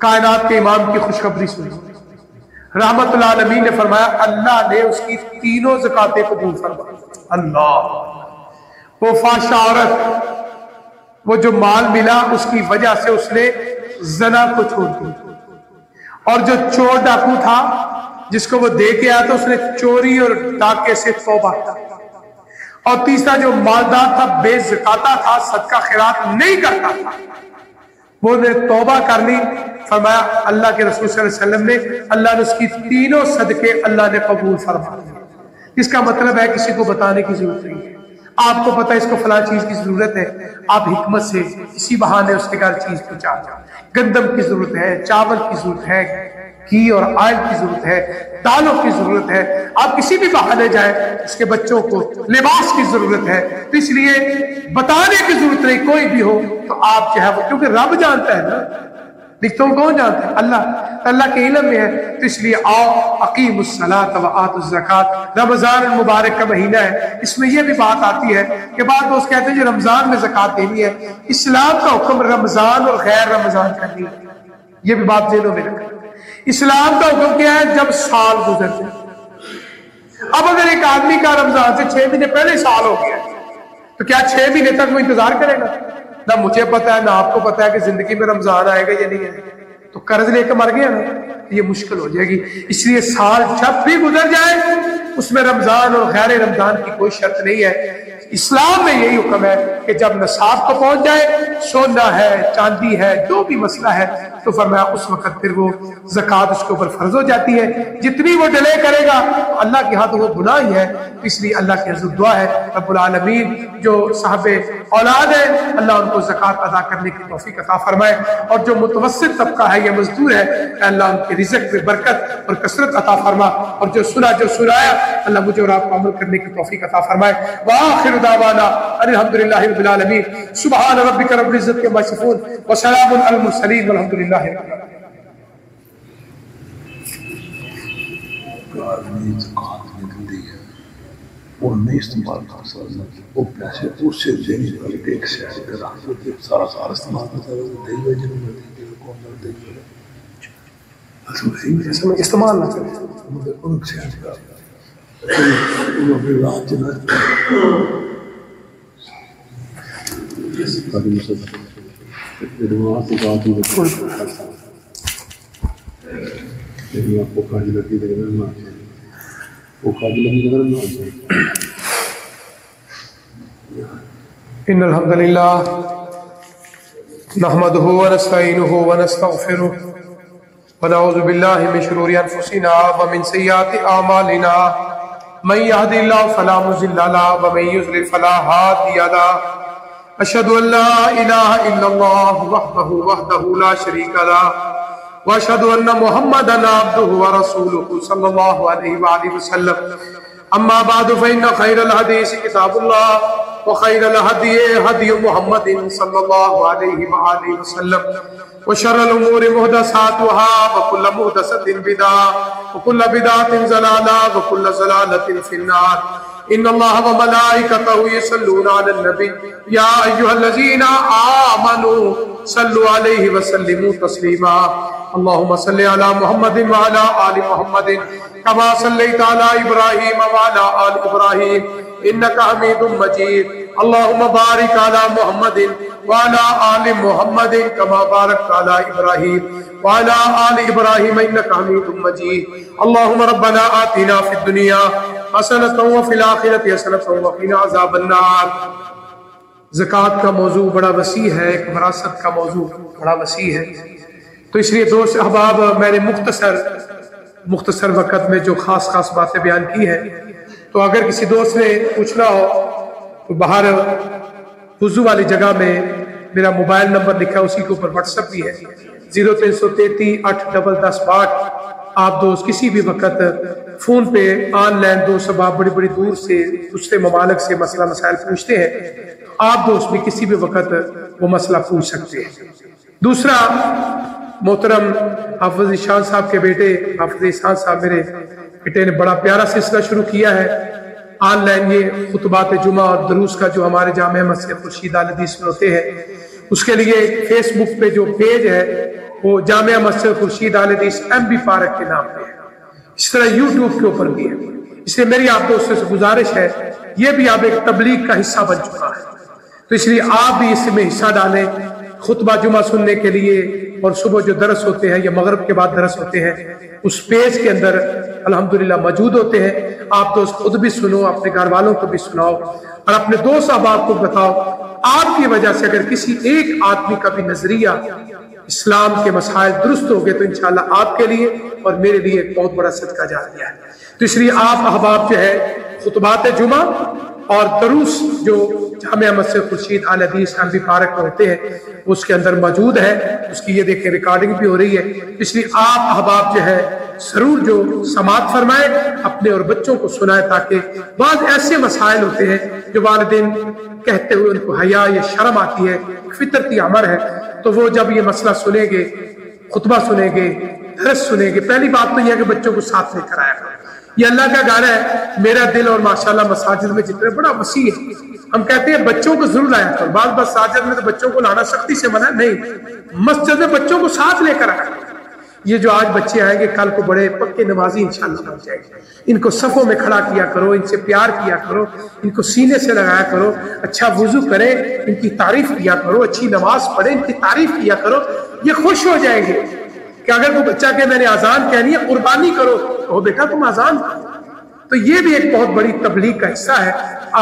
کائنات کے امام کی خوشخبری سنی، رحمت اللہ علیہ نے فرمایا اللہ نے اس کی تینوں زکاتیں قبول فرمائی۔ اللہ، وہ فحش عورت، وہ جو مال ملا اس کی وجہ سے اس نے زنا کو چھوڑ دیا، اور جو چور ڈاکو تھا جس کو وہ دے کے آیا تھا اس نے چوری اور ڈاکے سے توبہ کیا، اور تیسرا جو مالدار تھا بے زکاتہ تھا صدقہ خیرات نہیں کرتا تھا وہ نے توبہ کر لی، فرمایا اللہ کے رسول صلی اللہ علیہ وسلم نے اللہ نے اس کی تینوں صدقے اللہ نے قبول فرما لیے۔ اس کا مطلب ہے کسی کو بتانے کی ضرورت نہیں ہے، آپ کو پتہ ہے اس کو فلاں چیز کی ضرورت ہے، آپ حکمت سے اسی بہانے اس کے گھر چیز پہنچا جائیں۔ گندم کی ضرورت ہے، چاول کی ضرورت ہے، گھی اور آئل کی ضرورت ہے، دالوں کی ضرورت ہے، آپ کسی بھی بہانے جائیں، اس کے بچوں کو لباس کی ضرورت ہے، تو اس لیے بتانے کی ضرورت نہیں، کوئی بھی ہو تو آپ جو ہے وہ، کیونکہ رب جانتا ہے نا، لکھتوں کون جانتا ہے؟ اللہ کے علم میں ہے، تو اس لیے آؤ اقیم الصلاۃ و آتوا الزکات، رمضان المبارک کا مہینہ ہے، اس میں یہ بھی بات آتی ہے کہ بعض دوست کہتے ہیں جو رمضان میں زکات دینی ہے، اسلام کا حکم رمضان اور غیر رمضان کرنی ہے، یہ بھی بات ذہنوں میں رکھیں۔ اسلام کا حکم کیا ہے؟ جب سال گزر جائے۔ اب اگر ایک آدمی کا رمضان سے 6 مہینے پہلے سال ہو گیا تو کیا 6 مہینے تک وہ انتظار کرے گا؟ نہ مجھے پتا ہے نہ آپ کو پتا ہے کہ زندگی میں رمضان آئے گا یا نہیں آئے گا، تو قرض لے کے مر گیا نا، یہ مشکل ہو جائے گی۔ اس لیے سال جب بھی گزر جائے اس میں رمضان اور غیر رمضان کی کوئی شرط نہیں ہے۔ اسلام میں یہی حکم ہے کہ جب نصاب کو پہنچ جائے، سونا ہے چاندی ہے جو بھی مسئلہ ہے، تو فرمایا اس وقت پھر وہ زکوٰۃ اس کے اوپر فرض ہو جاتی ہے۔ جتنی وہ ڈیلے کرے گا اللہ کے ہاں تو وہ گناہ ہی ہے، اس لیے اللہ کی حضور دعا ہے رب العالمین جو صاحب اولاد ہے اللہ ان کو زکوٰۃ ادا کرنے کی توفیق عطا فرمائے، اور جو متوسط طبقہ ہے یا مزدور ہے اللہ ان کے رزق میں برکت اور کثرت عطا فرما، اور جو سنایا اللہ مجھے اور آپ کو عمل کرنے کی توفیق عطا فرمائے۔ وآخر دعوانا الحمدللہ رب العالمین، سبحان ربک رب العزت عما یصفون وسلام علی المرسلین والحمدللہ رب العالمین۔ آدمی زکوٰۃ نکلتی ہے وہ نہیں استعمال کر سکتا، وہ پیسے اس سے دینی کر کے ایک شہر پہ رکھ کے سارا سال استعمال کرتا ہے، وہ دے ہوئے جنہوں نے کون نہ دے ہوئے استعمال نہ کریں، ان سے انہوں نے رات جنہ آپ کو کاج لگی نہ وہ کاج لگی نہ ان الحمد للہ نحمده ونستعینه ونستغفره ونعوذ باللہ من شرور انفسنا ومن سیئات اعمالنا من يهد الله فلا مضل له ومن يضلل فلا هادي له اشهد ان لا اله الا الله وحده لا شريك له واشهد ان محمدا عبده ورسوله صلى الله عليه وآله وسلم اما بعد فان خير الحديث كتاب الله وخير الهدي هدي محمد صلى الله عليه وآله وسلم وشر الامور محدثاتها وكل محدثة بدعة وكل بدعة ضلالة وكل ضلالة في النار ان الله وملائكته يصلون على النبي يا ايها الذين آمنوا صلوا عليه وسلموا تسليما اللهم صل على محمد وعلى آل محمد كما صليت على إبراهيم وعلى آل إبراهيم إنك حميد مجيد اللهم بارك على محمد وعلى آل محمد كما باركت على إبراهيم وعلى آل إبراهيم إنك حميد مجيد اللهم ربنا آتنا في الدنيا حسنة وفي الآخرة حسنة وقنا عذاب النار۔ زکوٰۃ کا موضوع بڑا وسیع ہے، ایک وراثت کا موضوع بڑا وسیع ہے، تو اس لیے دوست احباب میں نے مختصر وقت میں جو خاص باتیں بیان کی ہیں، تو اگر کسی دوست نے پوچھنا ہو تو باہر وضو والی جگہ میں میرا موبائل نمبر لکھا ہے، اسی کے اوپر واٹس ایپ بھی ہے 0333 8101062۔ آپ دوست کسی بھی وقت فون پہ آن لائن دوست احباب بڑی دور سے دوسرے ممالک سے مسئلہ مسائل پوچھتے ہیں، آپ دوست بھی کسی بھی وقت وہ مسئلہ پوچھ سکتے ہیں۔ دوسرا، محترم حافظ ذیشان صاحب کے بیٹے حافظ احسان صاحب میرے بیٹے نے بڑا پیارا سلسلہ شروع کیا ہے آن لائن، یہ خطبات جمعہ اور دروس کا جو ہمارے جامعہ مسجد خورشید آل حدیث میں ہوتے ہیں، اس کے لیے فیس بک پہ جو پیج ہے وہ جامعہ مسجد خورشید آل حدیث MB فارق کے نام پہ ہے، اس طرح یوٹیوب کے اوپر بھی ہے۔ اس لیے میری آپ دوستوں سے گزارش ہے، یہ بھی آپ ایک تبلیغ کا حصہ بن چکا ہے، تو اس لیے آپ بھی اس میں حصہ ڈالیں، خطبہ جمعہ سننے کے لیے اور صبح جو درس ہوتے ہیں یا مغرب کے بعد درس ہوتے ہیں اس پیج کے اندر الحمدللہ موجود ہوتے ہیں. آپ دوست خود بھی سنو، اپنے گھر والوں کو بھی سناؤ اور اپنے دوست احباب کو بتاؤ. آپ کی وجہ سے اگر کسی ایک آدمی کا بھی نظریہ اسلام کے مسائل درست ہو گئے تو انشاءاللہ آپ کے لیے اور میرے لیے ایک بہت بڑا صدقہ جاریہ ہے. تو اس لیے آپ احباب جو ہے خطبات جمعہ اور دروس جو جامعہ مسجد خورشید اہل حدیث انبی پارک میں ہوتے ہیں اس کے اندر موجود ہے. اس کی یہ دیکھیں ریکارڈنگ بھی ہو رہی ہے. اس لیے آپ احباب جو ہے ضرور جو سماعت فرمائیں، اپنے اور بچوں کو سنائیں، تاکہ بعض ایسے مسائل ہوتے ہیں جو والدین کہتے ہوئے ان کو حیا یا شرم آتی ہے، فطرتی امر ہے، تو وہ جب یہ مسئلہ سنیں گے، خطبہ سنیں گے، درس سنیں گے، پہلی بات تو یہ ہے کہ بچوں کو ساتھ لے کر آیا کرو. یہ اللہ کا گھر ہے. میرا دل اور ماشاءاللہ مساجد میں جتنے بڑا وسیع ہے، ہم کہتے ہیں بچوں کو ضرور لایا کرو. بعض مساجد میں تو بچوں کو لانا سختی سے منع نہیں، مسجد میں بچوں کو ساتھ لے کر آیا. یہ جو آج بچے آئیں گے کل کو بڑے پکے نمازی انشاءاللہ بن جائیں گے. ان کو صفوں میں کھڑا کیا کرو، ان سے پیار کیا کرو، ان کو سینے سے لگایا کرو، اچھا وضو کرے، ان کی تعریف کیا کرو، اچھی نماز پڑھے، ان کی تعریف کیا کرو. یہ خوش ہو جائیں گے کہ اگر کوئی بچہ کہ میں نے اذان کہنی ہے قربانی کرو، تو بیٹا تم اذان کرو. تو یہ بھی ایک بہت بڑی تبلیغ کا حصہ ہے.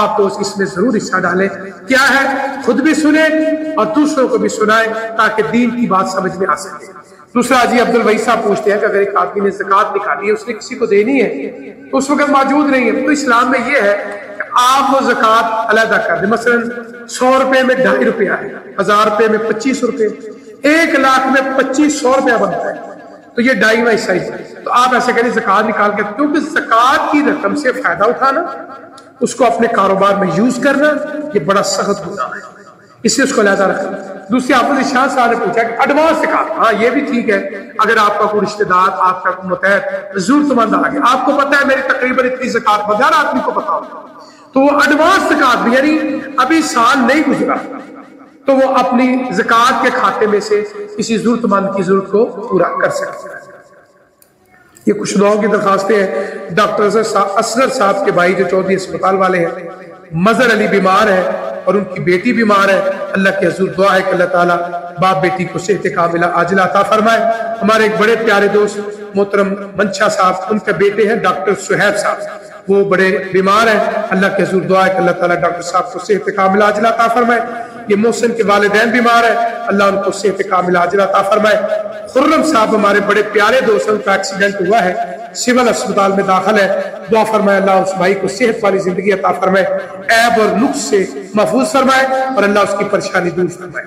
آپ تو اس میں ضرور حصہ ڈالیں. کیا ہے؟ خود بھی سنیں اور دوسروں کو بھی سنائیں تاکہ دین کی بات سمجھ میں آ سکے. دوسرا جی عبد الوہی صاحب پوچھتے ہیں کہ اگر ایک آدمی نے زکوٰۃ نکالی ہے، اس نے کسی کو دینی ہے تو اس وقت موجود نہیں ہے، تو اسلام میں یہ ہے کہ آپ وہ زکوٰۃ علیحدہ کر دیں. مثلا 100 روپے میں 2.5 روپیہ ہے، 1000 روپے میں 25 روپے، 1 لاکھ میں 2500 روپیہ بنتا ہے، تو یہ 2.5واں حصہ ہے. تو آپ ایسے کریں زکوٰۃ نکال کے، کیونکہ زکوٰۃ کی رقم سے فائدہ اٹھانا، اس کو اپنے کاروبار میں یوز کرنا، یہ بڑا سخت گناہ ہے، اس لیے اس کو علیحدہ رکھنا. دوسری حافظ شاہ صاحب نے پوچھا کہ ایڈوانس زکوٰۃ، ہاں یہ بھی ٹھیک ہے. اگر آپ کا کوئی رشتہ دار، آپ کا کوئی متحد ضرورت مند آ گیا، آپ کو پتا ہے میری تقریباً اتنی زکوٰۃ بند، ہر آدمی کو پتا ہوگا، تو وہ ایڈوانس زکوٰۃ بھی، یعنی ابھی سال نہیں گزرا تو وہ اپنی زکوٰۃ کے کھاتے میں سے کسی ضرورت مند کی ضرورت کو پورا کر سکتا ہے. یہ کچھ لوگوں کی درخواستیں ہیں. ڈاکٹر اصغر صاحب کے بھائی جو چودھری اسپتال والے ہیں، مظہر علی بیمار ہے اور ان کی بیٹی بیمار ہے. اللہ کے حضور دعا ہے کہ اللہ تعالیٰ باپ بیٹی کو صحت کاملہ عاجلہ عطا فرمائے. ہمارے ایک بڑے پیارے دوست محترم منشا صاحب، ان کے بیٹے ہیں ڈاکٹر سہیب صاحب، وہ بڑے بیمار ہیں. اللہ کے حضور دعا ہے کہ اللہ تعالیٰ ڈاکٹر صاحب کو صحت کاملہ عاجلہ عطا فرمائے. یہ محسن کے والدین بیمار ہیں، اللہ ان کو صحت کاملہ عاجلہ عطا فرمائے. خرم صاحب ہمارے بڑے پیارے دوست ہیں، ان کا ایکسیڈنٹ ہوا ہے، سول اسپتال میں داخل ہے. دعا فرمائے اللہ اس بھائی کو صحت والی زندگی عطا فرمائے، عیب اور نقص سے محفوظ فرمائے اور اللہ اس کی پریشانی دور فرمائے.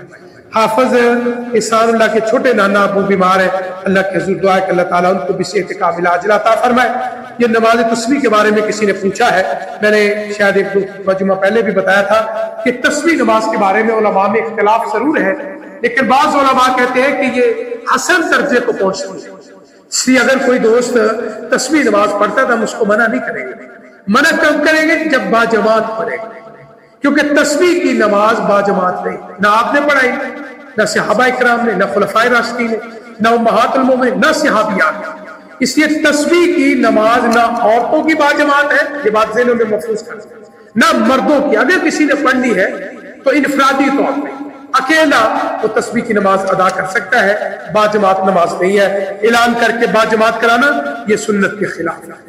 حافظ احسان اللہ کے چھوٹے نانا ابو بیمار ہے، اللہ کے حضور دعا ہے کہ اللہ تعالیٰ ان کو بھی صحت کاملہ عاجلہ عطا فرمائے. یہ نماز تسبیح کے بارے میں کسی نے پوچھا ہے، میں نے شاید ایک دو جمعہ پہلے بھی بتایا تھا کہ تسبیح نماز کے بارے میں علماء میں اختلاف ضرور ہے، لیکن بعض علماء کہتے ہیں کہ یہ حسن درجے کو پہنچتی ہے. اس لیے اگر کوئی دوست تسبیح نماز پڑھتا ہے تو ہم اس کو منع نہیں کریں گے. منع کب کریں گے؟ جب باجماعت پڑھے گا، کیونکہ تسبیح کی نماز باجماعت نہیں، نہ آپ نے پڑھائی، نہ صحابہ اکرام نے، نہ خلفائے راشدین نے، نہ امہات المومنین، نہ صحابیات. اس لیے تسبیح کی نماز نہ عورتوں کی باجماعت ہے، یہ بات ذہنوں میں محفوظ کر، نہ مردوں کی. اگر کسی نے پڑھنی ہے تو انفرادی طور پہ اکیلا وہ تسبیح کی نماز ادا کر سکتا ہے، باجماعت نماز نہیں ہے. اعلان کر کے باجماعت کرانا یہ سنت کے خلاف ہے.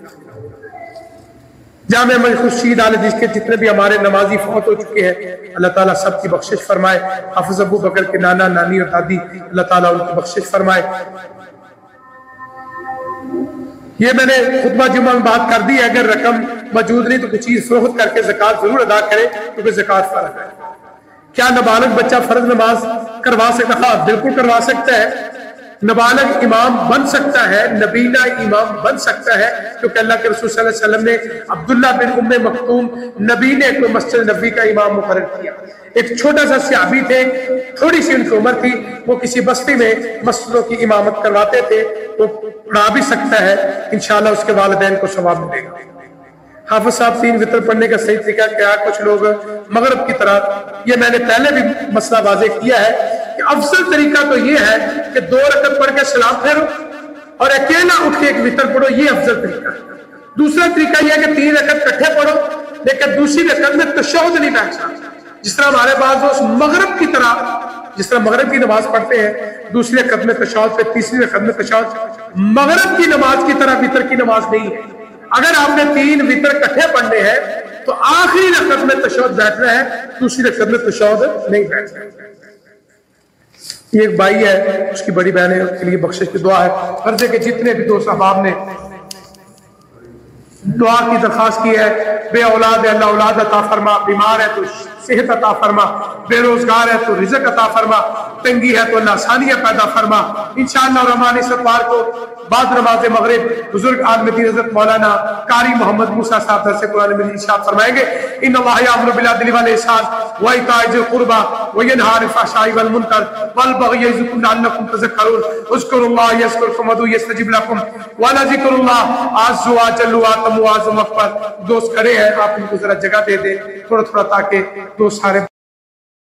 جامعہ مسجد خورشید اہل حدیث کے جتنے بھی ہمارے نمازی فوت ہو چکے ہیں، اللہ تعالیٰ سب کی بخشش فرمائے. حافظ ابو بکر کے نانا نانی اور دادی، اللہ تعالیٰ ان کی بخشش فرمائے. یہ میں نے خطبہ جمعہ میں بات کر دی ہے، اگر رقم موجود نہیں تو کچھ چیز فروخت کر کے زکوٰۃ ضرور ادا کرے، کیونکہ زکوٰۃ فرض ہے. کیا نابالغ بچہ فرض نماز کروا سکتا ہے؟ ہاں بالکل کروا سکتا ہے. نابالغ امام بن سکتا ہے، نبینا امام بن سکتا ہے، کیونکہ اللہ کے رسول صلی اللہ علیہ وسلم نے عبداللہ بن ام مکتوم نبینے کو مسجد نبی کا امام مقرر کیا. ایک چھوٹا سا صحابی تھے، تھوڑی سی ان کی عمر تھی، وہ کسی بستی میں مسجدوں کی امامت کرواتے تھے، وہ پڑھا بھی سکتا ہے، انشاءاللہ اس کے والدین کو ثواب ملے گا. حافظ صاحب 3 وتر پڑھنے کا صحیح طریقہ کیا؟ کچھ لوگ مغرب کی طرح، یہ میں نے پہلے بھی مسئلہ واضح کیا ہے کہ افضل طریقہ تو یہ ہے کہ 2 رکعت پڑھ کے سلام پھیرو اور اکیلا اٹھ کے ایک وتر پڑھو، یہ افضل طریقہ ہے. دوسرا طریقہ یہ ہے کہ 3 رکعت اکٹھے پڑھو لیکن دوسری رکعت میں تشہد نہیں بیٹھنا، جس طرح ہمارے بعض دوست مغرب کی طرح جس طرح مغرب کی نماز پڑھتے ہیں دوسری رکعت میں تشہد پہ تیسری رکعت میں تشہد، مغرب کی نماز کی طرح وتر کی نماز نہیں ہے۔ اگر آپ نے 3 وتر کٹھے پڑھنے ہیں تو آخری رکعت میں تشہد بیٹھنا ہے، دوسری رکعت میں تشہد نہیں بیٹھنا ہے۔ یہ ایک بھائی ہے، اس کی بڑی بہن ہے، اس کے لیے بخشش کی دعا ہے۔ فرض ہے کہ جتنے بھی دوست احباب نے دعا کی درخواست کی ہے، بے اولاد ہے اللہ اولاد عطا فرما، بیمار ہے تو صحت عطا فرما، بے روزگار ہے تو رزق عطا فرما، تنگی ہے تو اللہ آسانیاں پیدا فرما۔ انشاءاللہ الرحمن اس اتوار کو بعد نماز مغرب بزرگ عالم دین حضرت مولانا قاری محمد موسیٰ صاحب درس قرآن مجید ارشاد فرمائیں گے، ان اللہ یامر بالعدل والاحسان وایتاء ذی القربى وینہی عن الفحشاء والمنکر والبغی یعظکم لعلکم تذکرون اذکروا اللہ یذکرکم ودعوہ یستجب لکم ولذکر اللہ اعز وجل واتم واعظم اکبر۔ دوست کھڑے ہیں، آپ ان کو ذرا جگہ دے دیں تھوڑا تھوڑا تاکہ دوست سارے